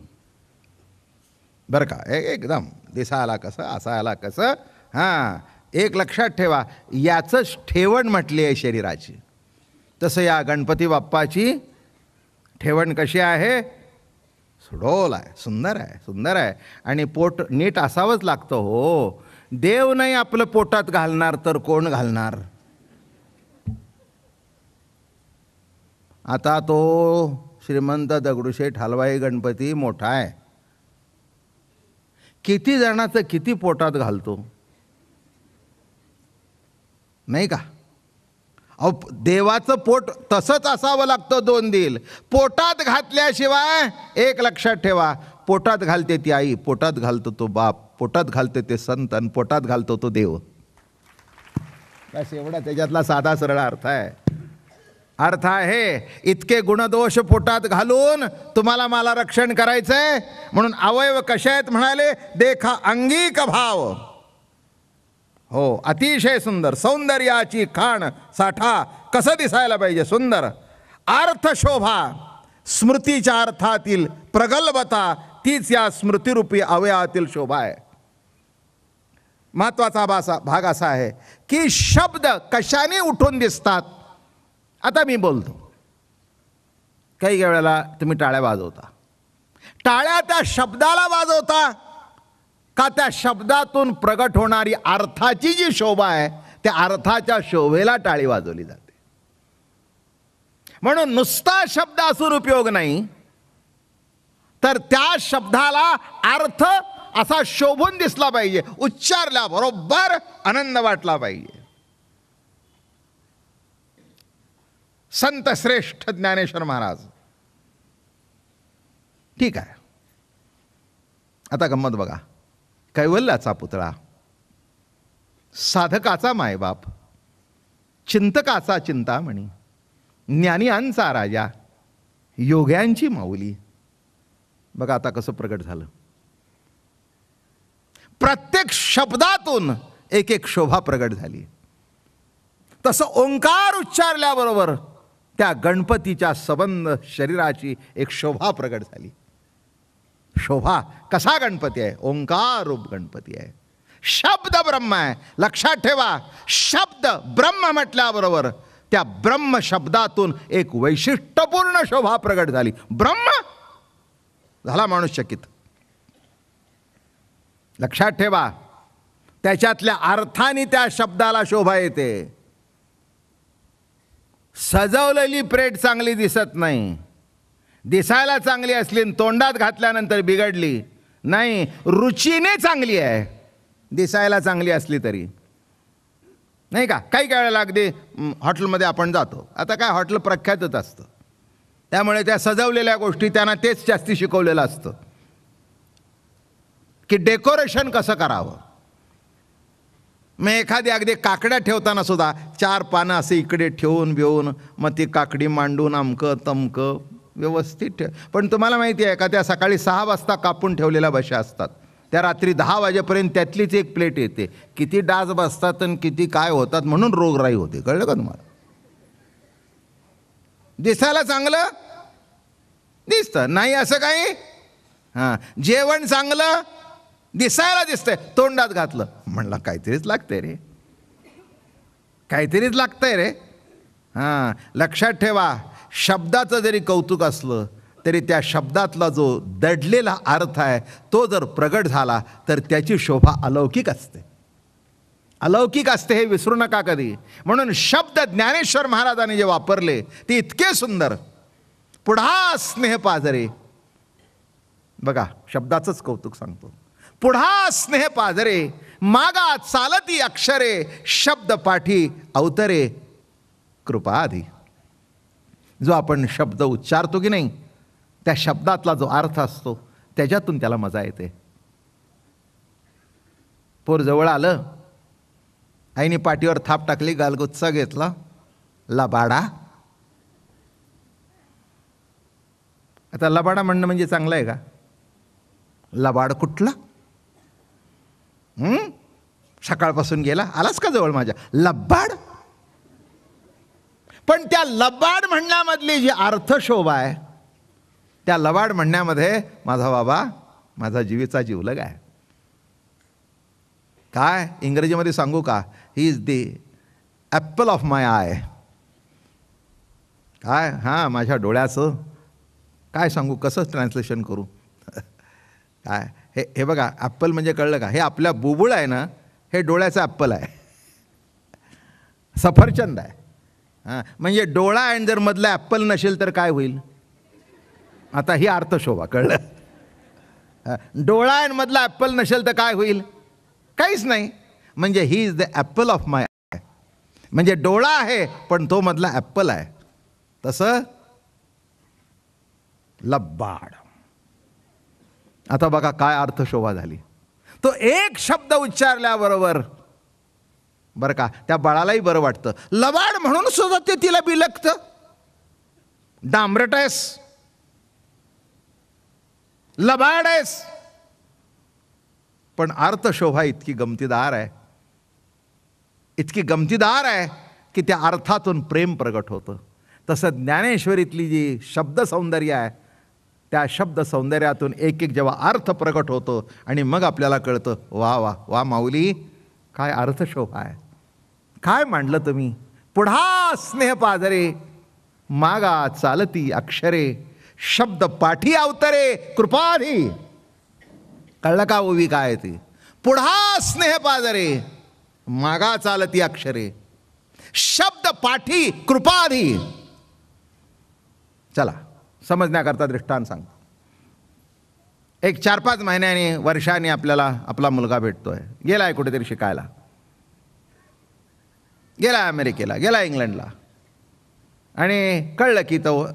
बरं का? एकदम दिसायला कसं, असायला कसं. हां, एक लक्षात ठेवा, याचंच ठेवण म्हटली आहे शरीराची. तसं या गणपती बाप्पाची ठेवण कशी आहे? सुडौल आहे, सुंदर आहे, सुंदर आहे. आणि पोट नीट असावंच लागतं हो. देव नाही आपलं पोटात घालणार तर कोण घालणार? आता तो श्रीमंत दगडूशेठ हलवाई गणपती मोठा आहे, किती जणांचं किती पोटात घालतो, नाही का? अहो देवाचं पोट तसंच असावं लागतं, दोंदील. पोटात घातल्याशिवाय, एक लक्षात ठेवा, पोटात घालते ती आई, पोटात घालतो तो बाप, पोटात घालते ते संत, आणि पोटात घालतो तो देव. बस एवढा त्याच्यातला साधा सरळ अर्थ आहे. अर्थ आहे इतके गुणदोष पोटात घालून तुम्हाला मला रक्षण करायचंय म्हणून अवयव कशा आहेत म्हणाले? देखा अंगिक भाव. हो, अतिशय सुंदर. सौंदर्याची खाण साठा कसं दिसायला पाहिजे? सुंदर. अर्थ शोभा, स्मृतीच्या अर्थातील प्रगल्भता, तीच या स्मृतिरूपी अवयवातील शोभा आहे. महत्वाचा भाग असा आहे की शब्द कशाने उठून दिसतात. आता मी बोलतो, काही वेळेला तुम्ही टाळ्या वाजवता. टाळ्या त्या शब्दाला वाजवता का त्या शब्दातून प्रगट होणारी अर्थाची जी शोभा आहे त्या अर्थाच्या शोभेला टाळी वाजवली जाते. म्हणून नुसता शब्द असून उपयोग नाही, तर त्या शब्दाला अर्थ असा शोभून दिसला पाहिजे, उच्चारल्याबरोबर आनंद वाटला पाहिजे. संत श्रेष्ठ ज्ञानेश्वर महाराज, ठीक आहे, आता गंमत बघा, कैवल्याचा पुतळा, साधकाचा मायबाप, चिंतकाचा चिंतामणी, ज्ञानियांचा राजा, योग्यांची माऊली. बघा आता कसं प्रगट झालं. प्रत्येक शब्दातून एक एक शोभा प्रगट झाली. तसं ओंकार उच्चारल्याबरोबर त्या गणपतीच्या सबंध शरीराची एक शोभा प्रगट झाली. शोभा कसा गणपती आहे? ओंकार रूप गणपती आहे. शब्द ब्रह्म आहे. लक्षात ठेवा, शब्द ब्रह्म म्हटल्याबरोबर त्या ब्रह्म शब्दातून एक वैशिष्ट्यपूर्ण शोभा प्रगट झाली. ब्रह्म झाला माणूस चकित. लक्षात ठेवा, त्याच्यातल्या अर्थाने त्या शब्दाला शोभा येते. सजवलेली प्लेट चांगली दिसत नाही. दिसायला चांगली असली आणि तोंडात घातल्यानंतर बिघडली नाही. रुचीने चांगली आहे, दिसायला चांगली असली तरी, नाही का? काही वेळेला अगदी हॉटेलमध्ये आपण जातो. आता काय हॉटेल प्रख्यातच असतं, त्यामुळे त्या सजवलेल्या गोष्टी त्यांना तेच जास्ती शिकवलेलं असतं की डेकोरेशन कसं करावं. मग एखादी अगदी काकड्या ठेवताना सुद्धा 4 पानं असे इकडे ठेवून बिवून मग ती काकडी मांडून अमकं तमकं व्यवस्थित ठेव. पण तुम्हाला माहिती आहे का, त्या सकाळी 6 वाजता कापून ठेवलेल्या बशा असतात, त्या रात्री 10 वाजेपर्यंत त्यातलीच एक प्लेट येते. किती डास बसतात आणि किती काय होतात, म्हणून रोगराई होते. कळलं का तुम्हाला? दिसायला चांगलं दिसतं नाही असं काही. हां, जेवण चांगलं दिसायला दिसतंय, तोंडात घातलं म्हणलं काहीतरीच लागतंय रे, काहीतरीच लागतंय रे. हां, लक्षात ठेवा, शब्दाचं जरी कौतुक असलं तरी त्या शब्दातला जो दडलेला अर्थ आहे तो जर प्रगट झाला तर त्याची शोभा अलौकिक असते. अलौकिक असते हे विसरू नका कधी. म्हणून शब्द ज्ञानेश्वर महाराजांनी जे वापरले ते इतके सुंदर. पुढा स्नेह पाजरे, बघा शब्दाचंच कौतुक सांगतो. पुढा स्नेह पाजरे, मागा चालती अक्षरे, शब्द पाठी अवतरे कृपाधी. जो आपण शब्द उच्चारतो की नाही, त्या शब्दातला जो अर्थ असतो त्याच्यातून त्याला मजा येते. पोर जवळ आलं, आईने पाठीवर थाप टाकली, गालगुच्चा घेतला, लबाडा. आता लबाडा म्हणणं म्हणजे चांगलं आहे का? लबाड कुठला? सकाळपासून गेला, आलास का जवळ माझ्या? लबाड. पण त्या लबाड म्हणण्यामधली जी अर्थशोभा आहे, त्या लबाड म्हणण्यामध्ये माझा बाबा माझा जीवीचा जीवलग आहे. काय इंग्रजीमध्ये सांगू का? He is the Apple of my I. काय? हां, माझ्या डोळ्याचं काय सांगू, कसं ट्रान्सलेशन करू? काय हे बघा, ॲपल म्हणजे कळलं का? हे आपल्या बुबुळ आहे ना, हे डोळ्याचं ॲपल आहे, सफरचंद आहे. हां, म्हणजे डोळा आणि जर मधला ॲपल नसेल तर काय होईल? आता ही अर्थशोभा कळलं. डोळा आणि मधला ॲपल नसेल तर काय होईल? काहीच नाही. म्हणजे he is the Apple of my I. म्हणजे डोळा आहे पण तो मधला ॲपल आहे. तसं लबाड. आता बघा काय अर्थशोभा झाली. तो एक शब्द उच्चारल्याबरोबर बरं का, त्या बाळालाही बरं वाटतं. लबाड म्हणून सुद्धा ते तिला बिलकतं. डांबरट आहेस, लबाड आहेस. पण अर्थशोभा इतकी गमतीदार आहे, इतकी गमतीदार आहे की त्या अर्थातून प्रेम प्रगट होतं. तसं ज्ञानेश्वरीतली जी शब्द सौंदर्य आहे, त्या शब्द सौंदर्यातून एक एक जेव्हा अर्थ प्रगट होतो आणि मग आपल्याला कळतं, वा वा वा माऊली, काय अर्थशोभा आहे. काय मांडलं तुम्ही. पुढा स्नेह पाजरे, मागा चालती अक्षरे, शब्द पाठी अवतरे कृपाधी. कळलं का ओवी काय ती? पुढा स्नेह पाजरे, मागा चालती अक्षरे, शब्द पाठी कृपाधी. चला समजण्याकरता दृष्टांत सांगतो. एक 4-5 महिन्यांनी वर्षांनी आपल्याला आपला मुलगा भेटतोय. गेलाय कुठेतरी शिकायला, गेला अमेरिकेला, गेला इंग्लंडला. आणि कळलं की तो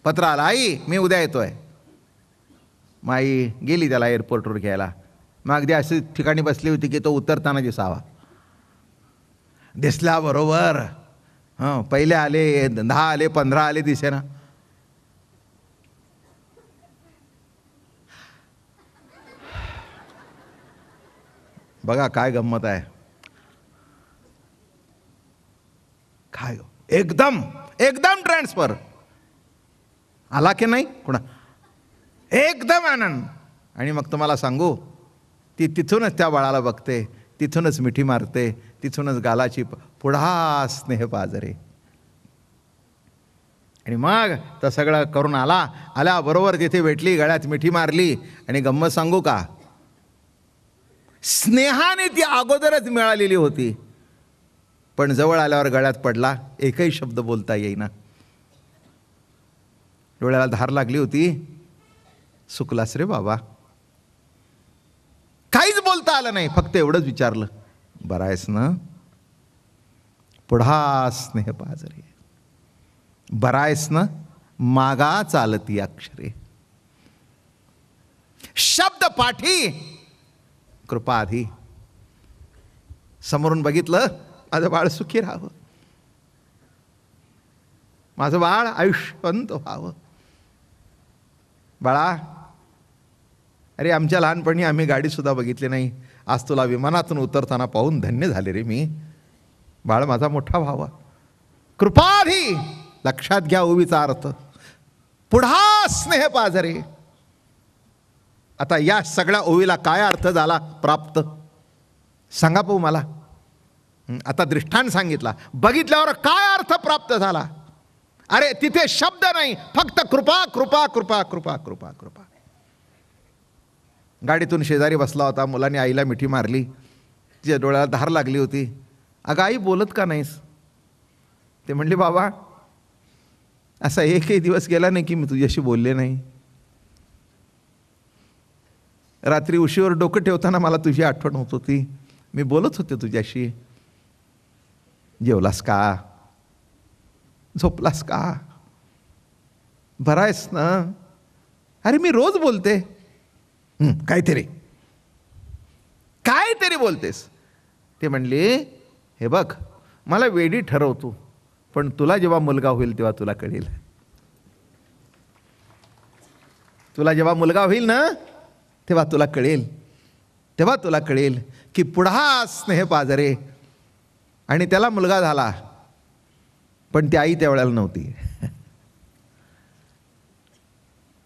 पत्र आला, आई मी उद्या येतोय. माई गेली त्याला एअरपोर्टवर घ्यायला. मग अगदी अशी ठिकाणी बसली होती की तो उतरताना दिसावा. दिसल्याबरोबर पहिले आले, 10 आले, 15 आले, दिसेना. बघा काय गंमत आहे. काय एकदम एकदम ट्रान्सफर आला की नाही कुणा, एकदम आनंद. आणि मग तुम्हाला सांगू, ती तिथूनच त्या बाळाला बघते, तिथूनच मिठी मारते, तिथूनच गालाची पुढा स्नेह पाजरे. आणि मग तर सगळं करून आल्याबरोबर तिथे भेटली, गळ्यात मिठी मारली. आणि गंमत सांगू का, स्नेहाने ती अगोदरच मिळालेली होती, पण जवळ आल्यावर गळ्यात पडला, एकही शब्द बोलता येईना. डोळ्याला धार लागली होती. सुकलास रे बाबा. काहीच बोलता आलं नाही, फक्त एवढंच विचारलं, बरा आहेस ना. पुढा स्नेह पाजरे. बरा आहेस ना. मागा चालती अक्षरे. शब्द पाठी, कृपा आधी. समोरून बघितलं, माझं बाळ सुखी राहावं, माझं बाळ आयुष्यवंत व्हावं. बाळा, अरे आमच्या लहानपणी आम्ही गाडीसुद्धा बघितली नाही, आज तुला विमानातून उतरताना पाहून धन्य झाले रे मी. बाळ माझा मोठा व्हावा. कृपाधी. लक्षात घ्या ओवीचा अर्थ. पुढा स्नेह पाजरे. आता या सगळ्या ओवीला काय अर्थ झाला प्राप्त, सांगा पाहू मला. आता दृष्टांत सांगितला, बघितल्यावर काय अर्थ प्राप्त झाला. अरे तिथे शब्द नाही, फक्त कृपा कृपा कृपा कृपा कृपा कृपा. गाडीतून शेजारी बसला होता, मुलाने आईला मिठी मारली, तिच्या डोळ्याला धार लागली होती. अगं आई बोलत का नाहीस. ते म्हणले, बाबा असा एकही दिवस गेला नाही की मी तुझ्याशी बोलले नाही. रात्री उशीवर डोकं ठेवताना मला तुझी आठवण होत होती, मी बोलत होते तुझ्याशी. जेवलास का, झोपलास का, बरा आहेस ना. अरे मी रोज बोलते. काहीतरी काहीतरी बोलतेस. ते म्हणले, हे बघ मला वेडी ठरवतो, पण तुला जेव्हा मुलगा होईल तेव्हा तुला कळेल. तुला जेव्हा मुलगा होईल ना तेव्हा तुला कळेल, तेव्हा तुला कळेल की पुढा स्नेह पाजरे. आणि त्याला मुलगा झाला, पण ती आई त्यावेळेला नव्हती.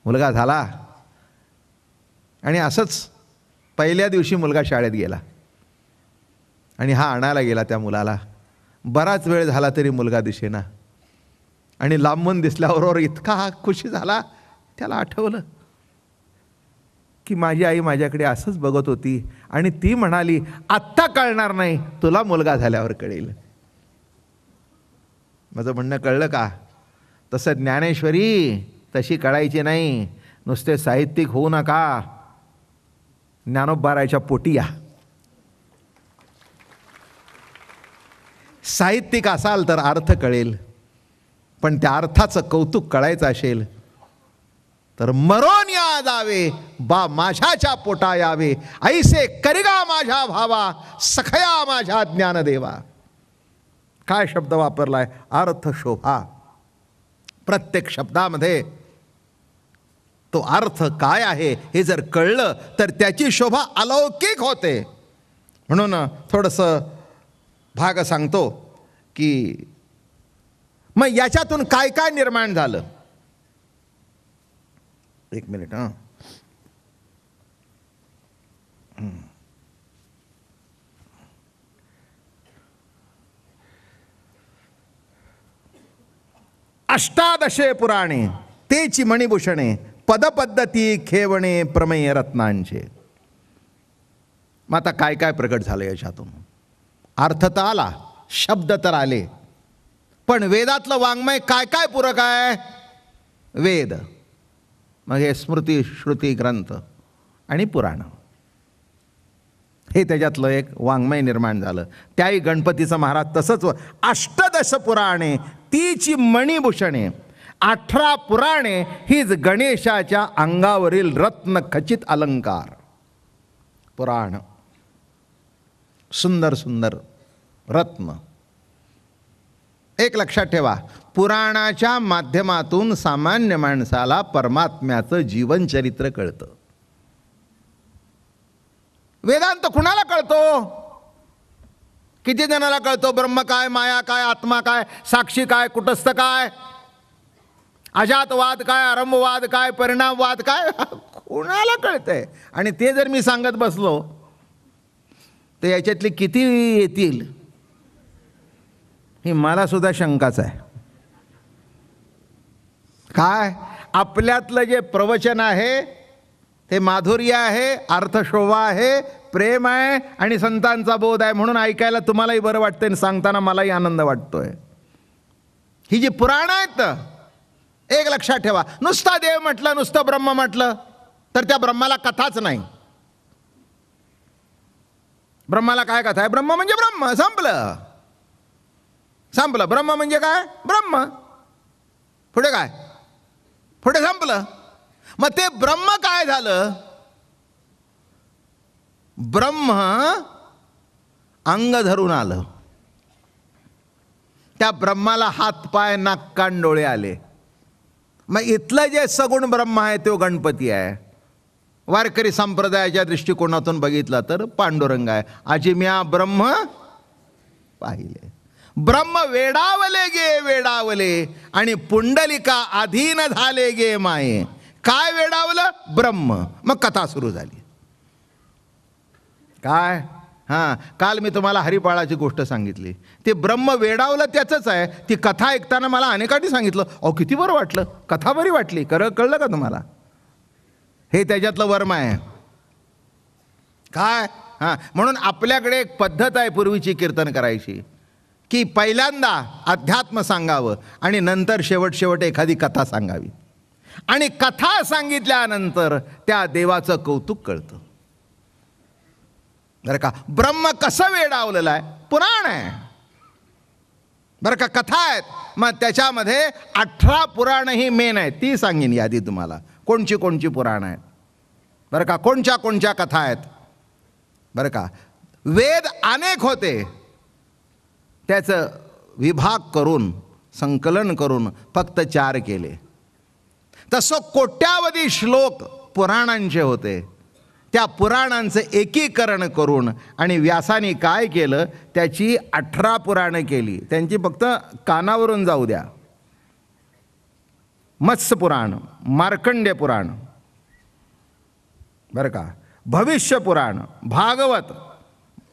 मुलगा झाला आणि असंच पहिल्या दिवशी मुलगा शाळेत गेला आणि हा आणायला गेला त्या मुलाला. बराच वेळ झाला तरी मुलगा दिसेना. आणि लांबून दिसल्याबरोबर इतका खुशी झाला, त्याला आठवलं की माझी आई माझ्याकडे असंच बघत होती आणि ती म्हणाली, आत्ता कळणार नाही, तुला मुलगा झाल्यावर कळेल. माझं म्हणणं कळलं का. तसं ज्ञानेश्वरी तशी कळायची नाही. नुसते साहित्यिक होऊ नका, ज्ञानोबारायच्या पोटी या. साहित्यिक असाल तर अर्थ कळेल, पण त्या अर्थाचं कौतुक कळायचं असेल तर मरोन या जावे, बा माझ्याच्या पोटा यावे, ऐसे करिगा माझ्या भावा, सखया माझ्या ज्ञानदेवा. काय शब्द वापरलाय, अर्थ शोभा. प्रत्येक शब्दामध्ये तो अर्थ काय आहे हे जर कळलं तर त्याची शोभा अलौकिक होते. म्हणून थोडंसं भाग सांगतो की मग याच्यातून काय काय निर्माण झालं. एक मिनिट. अष्टादशे पुराणे तेची मणिभूषणे, पदपद्धती खेवणे प्रमेय रत्नांचे. मग आता काय काय प्रकट झालं याच्यातून. अर्थ तर आला, शब्द तर आले, पण वेदातलं वाङ्मय काय काय पूरक आहे. वेद, मग हे स्मृती श्रुती ग्रंथ आणि पुराण, हे त्याच्यातलं एक वाङ्मय निर्माण झालं. त्याही गणपतीचं महाराज तसंच, अष्टदश पुराणे तीची मणिभूषणे. 18 पुराणे हीच गणेशाच्या अंगावरील रत्नखचित अलंकार. पुराण सुंदर सुंदर रत्न. एक लक्षात ठेवा, पुराणाच्या माध्यमातून सामान्य माणसाला परमात्म्याचं जीवनचरित्र कळतं. वेदांत कुणाला कळतो? किती जणाला कळतो? ब्रह्म काय, माया काय, आत्मा काय, साक्षी काय, कुटस्थ काय, अजातवाद काय, आरंभवाद काय, परिणामवाद काय, कुणाला कळतंय? आणि ते जर मी सांगत बसलो तर याच्यातले किती येतील ही मला सुद्धा शंकाच आहे. काय आपल्यातलं जे प्रवचन आहे ते माधुर्य आहे, अर्थशोभा आहे, प्रेम आहे आणि संतांचा बोध आहे, म्हणून ऐकायला तुम्हालाही बरं वाटतंय आणि सांगताना मलाही आनंद वाटतोय. ही जी पुराण आहेत, एक लक्षात ठेवा, नुसता देव म्हटलं, नुसतं ब्रह्म म्हटलं तर त्या ब्रह्माला कथाच नाही. ब्रह्माला काय कथा आहे? ब्रह्म म्हणजे ब्रह्म, संपलं संपलं. ब्रह्म म्हणजे काय? ब्रह्म. पुढे काय? पुढे संपलं. मग ते ब्रह्म काय झालं? ब्रह्म अंग धरून आलं. त्या ब्रह्माला हात पाय नाक कान डोळे आले. मग इथलं जे सगुण ब्रह्म आहे तो गणपती आहे. वारकरी संप्रदायाच्या दृष्टिकोनातून बघितलं तर पांडुरंग आहे. आजी म्या ब्रह्म पाहिले. ब्रह्म वेडावले गे वेडावले आणि पुंडलिका अधीन झाले गे माये. काय वेडावलं? ब्रह्म. मग कथा सुरू झाली. काय? हां, काल मी तुम्हाला हरिपाळाची गोष्ट सांगितली. ते ब्रह्म वेडावलं त्याचंच आहे. ती कथा ऐकताना मला अनेकांनी सांगितलं, अहो किती बरं वाटलं, कथा बरी वाटली. कळलं का तुम्हाला? हे त्याच्यातलं वर्म आहे. काय? हां, म्हणून आपल्याकडे एक पद्धत आहे पूर्वीची कीर्तन करायची, की पहिल्यांदा अध्यात्म सांगावं आणि नंतर शेवट एखादी कथा सांगावी. आणि कथा सांगितल्यानंतर त्या देवाचं कौतुक कळतं. बरं का? ब्रह्म कसं वेडावलेलं आहे? पुराण आहे बरं का, कथा आहेत. मग त्याच्यामध्ये 18 पुराण ही मेन आहेत. ती सांगेन यादी तुम्हाला, कोणची कोणची पुराण आहेत बरं का, कोणच्या कथा आहेत बरं का. वेद अनेक होते, त्याचं विभाग करून संकलन करून फक्त 4 केले. तसं कोट्यावधी श्लोक पुराणांचे होते. त्या पुराणांचं एकीकरण करून आणि व्यासाने काय केलं, त्याची 18 पुराणं केली. त्यांची फक्त कानावरून जाऊ द्या. मत्स्य पुराण, मार्कंड्य पुराण बरं का, भविष्य पुराण, भागवत,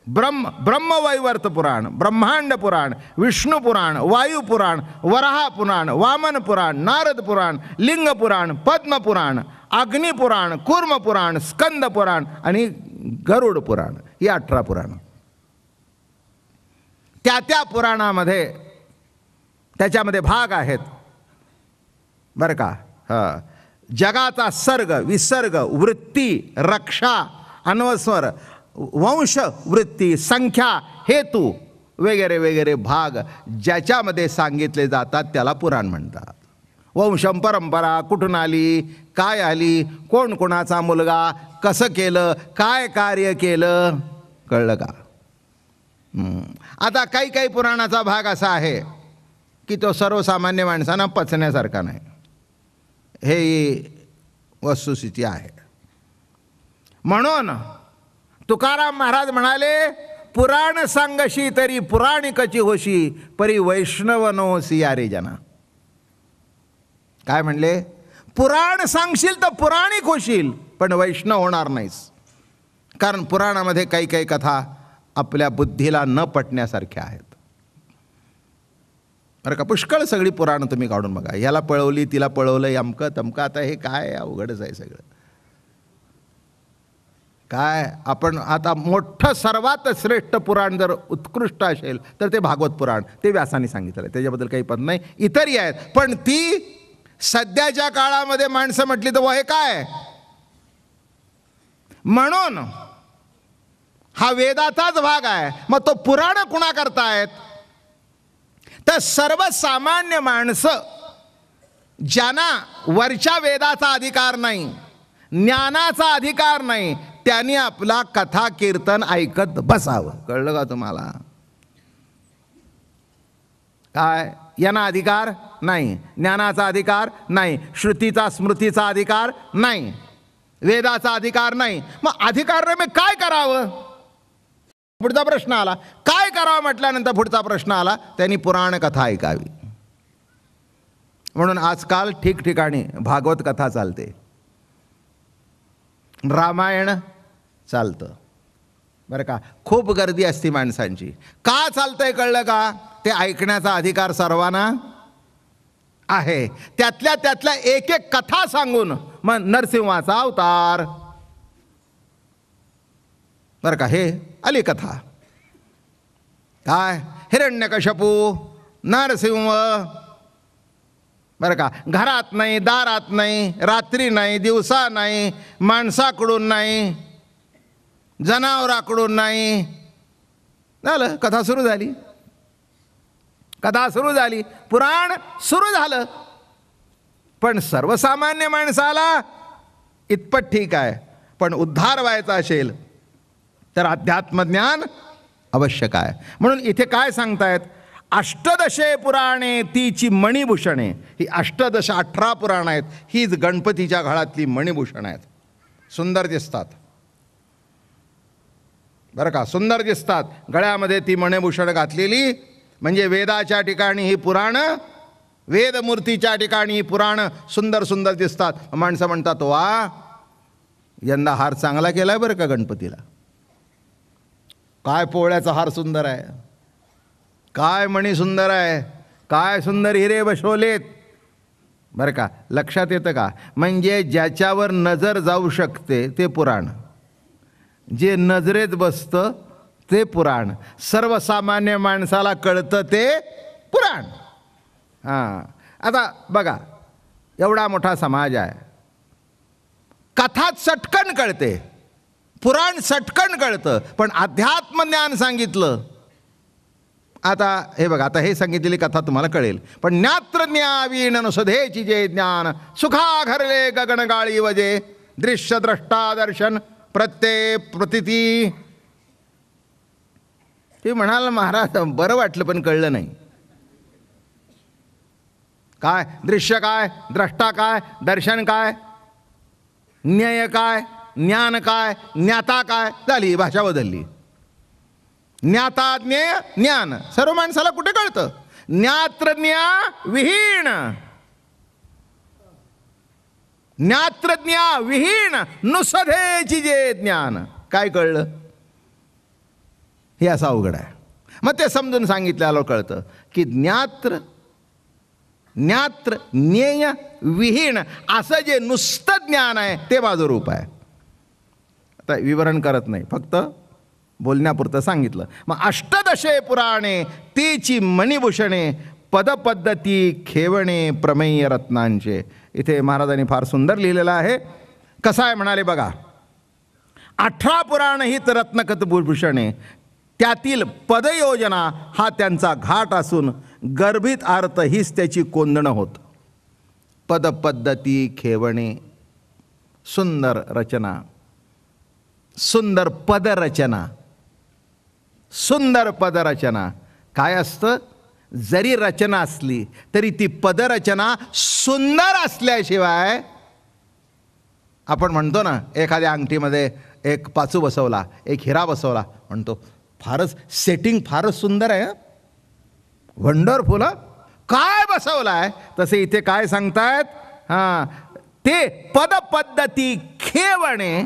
ब्रह्मवैवर्त पुराण, ब्रह्मांड पुराण, विष्णु पुराण, वायू पुराण, वराह पुराण, वामन पुराण, नारद पुराण, लिंग पुराण, पद्म पुराण, अग्नि पुराण, कूर्म पुराण, स्कंद पुराण आणि गरुड पुराण. ही 18 पुराण. त्या पुराणामध्ये त्याच्यामध्ये भाग आहेत बरं का. जगाचा सर्ग, विसर्ग, वृत्ती, रक्षा, अन्वस्वर, वंश वृत्ती, संख्या, हेतू वगैरे वगैरे भाग ज्याच्यामध्ये सांगितले जातात त्याला पुराण म्हणतात. वंशम परंपरा कुठून आली, काय आली, कोण कोणाचा मुलगा, कसं केलं, काय कार्य केलं, कळलं का? आता काही पुराणाचा भाग असा आहे की तो सर्वसामान्य माणसांना पचण्यासारखा नाही. हे वस्तुस्थिती आहे. म्हणून तुकाराम महाराज म्हणाले, पुराण सांगशी तरी पुराणिकची होशी, परी वैष्णव नो सियारे जना. काय म्हणले? पुराण सांगशील तर पुराणिक होशील, पण वैष्णव होणार नाहीस. कारण पुराणामध्ये काही कथा आपल्या बुद्धीला न पटण्यासारख्या आहेत बरं का. पुष्कळ सगळी पुराणं तुम्ही काढून बघा. ह्याला पळवली, तिला पळवलं, अमकं तमकं. आता हे काय अवघडच आहे सगळं. काय आपण आता मोठं सर्वात श्रेष्ठ पुराण जर उत्कृष्ट असेल तर ते भागवत पुराण. ते व्यासाने सांगितलं आहे, त्याच्याबद्दल काही पद नाही. इतरही आहेत, पण ती सध्याच्या काळामध्ये माणसं म्हटली तर हे काय. म्हणून हा वेदाचाच भाग आहे. मग तो पुराण कुणा करतायत? तर सर्वसामान्य माणसं ज्यांना वरच्या वेदाचा अधिकार नाही, ज्ञानाचा अधिकार नाही, त्यांनी आपला कथा कीर्तन ऐकत बसावं. कळलं का तुम्हाला? काय यांना अधिकार नाही, ज्ञानाचा अधिकार नाही, श्रुतीचा स्मृतीचा अधिकार नाही, वेदाचा अधिकार नाही. मग अधिकार नाही, मग काय करावं? पुढचा प्रश्न आला, काय करावं म्हटल्यानंतर पुढचा प्रश्न आला, त्यांनी पुराण कथा ऐकावी. म्हणून आजकाल ठिकठिकाणी भागवत कथा चालते, रामायण चालतं बरं का. खूप गर्दी असते माणसांची. का चालतंय कळलं का? ते ऐकण्याचा अधिकार सर्वांना आहे. त्यातल्या एक एक कथा सांगून मग नरसिंहाचा अवतार बरं का, हे आली कथा. काय हिरण्यकश्यपू, नरसिंह बरं का, घरात नाही, दारात नाही, रात्री नाही, दिवसा नाही, माणसाकडून नाही, जनावराकडून नाही. झालं, कथा सुरू झाली. कथा सुरू झाली, पुराण सुरू झालं. पण सर्वसामान्य माणसाला इतपत ठीक आहे, पण उद्धार व्हायचा असेल तर अध्यात्मज्ञान आवश्यक आहे. म्हणून इथे काय सांगतायत, अष्टदशे पुराणे तीची मणिभूषणे. ही अष्टदश 18 पुराण आहेत, हीच गणपतीच्या घरातली मणिभूषण आहेत. सुंदर दिसतात बरं का, सुंदर दिसतात. गळ्यामध्ये ती मणिभूषण घातलेली म्हणजे वेदाच्या ठिकाणी ही पुराणं, वेदमूर्तीच्या ठिकाणी ही पुराणं सुंदर सुंदर दिसतात. माणसं म्हणतात, वा यंदा हार चांगला केलाय बरं का गणपतीला. काय पोळ्याचा हार सुंदर आहे, काय मणी सुंदर आहे, काय सुंदर हिरे बसवलेत बरं का. लक्षात येतं का? म्हणजे ज्याच्यावर नजर जाऊ शकते ते पुराण, जे नजरेत बसतं ते पुराण, सर्वसामान्य माणसाला कळतं ते पुराण. हां, आता बघा, एवढा मोठा समाज आहे, कथा चटकन कळते, पुराण चटकन कळतं, पण अध्यात्मज्ञान सांगितलं. आता हे बघा, आता हे सांगितलेली कथा तुम्हाला कळेल. पण ज्ञात्रज्ञावीण नुसधेची जे ज्ञान, सुखा घरले गगनगाळी वजे, दृश्य द्रष्टा दर्शन प्रत्यय प्रतिती. ते म्हणाल महाराज बरं वाटलं पण कळलं नाही. काय दृश्य काय, द्रष्टा काय, दर्शन काय, ज्ञेय काय, ज्ञान काय, ज्ञाता काय. झाली भाषा बदलली. ज्ञाता ज्ञेय ज्ञान सर्व माणसाला कुठे कळतं? ज्ञात्रज्ञा विहीण, ज्ञात्रज्ञा विहीण नुसधेची जे ज्ञान. काय कळलं? हे असं अवघड आहे. मग ते समजून सांगितल्यावर कळतं की ज्ञात्र ज्ञेय विहीण असं जे नुसतं ज्ञान आहे ते माझं रूप आहे. आता विवरण करत नाही, फक्त बोलण्यापुरतं सांगितलं. मग अष्टदशे पुराणे तीची मणिभूषणे, पदपद्धती खेवणे प्रमेय रत्नांचे. इथे महाराजांनी फार सुंदर लिहिलेलं आहे. कसं आहे म्हणाले बघा, 18 पुराण हीच रत्नकतभूषणे, त्यातील पदयोजना हा त्यांचा घाट असून गर्भित अर्थ हीच त्याची कोंदणं होत. पदपद्धती खेवणे, सुंदर रचना, सुंदर पदरचना, सुंदर पदरचना. काय असतं? जरी रचना असली तरी ती पदरचना सुंदर असल्याशिवाय, आपण म्हणतो ना एखाद्या अंगठीमध्ये एक पाचू बसवला, एक हिरा बसवला, म्हणतो फारच सेटिंग फारच सुंदर आहे, वंडरफुल. काय बसवलं आहे? तसे इथे काय सांगतायत? हां, ते पदपद्धती खेवणे,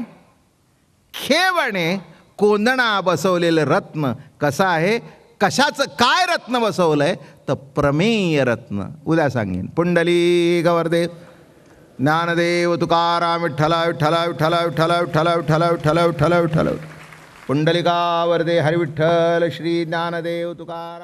खेवणे कोंदणा बसवलेलं रत्न. कसं आहे? कशाचं काय रत्न बसवलंय? तर प्रमेय रत्न. उद्या सांगेन. पुंडली गवर्देव ज्ञानदेव तुकाराम विठ्ठला विठ्ठला विठ्ठला विठ्ठला विठ्ठला विठ्ठला विठ्ठला विठ्ठला विठ्ठला. पुंडलिका वरदे हरिविठ्ठल श्री ज्ञानदेव तुकाराम.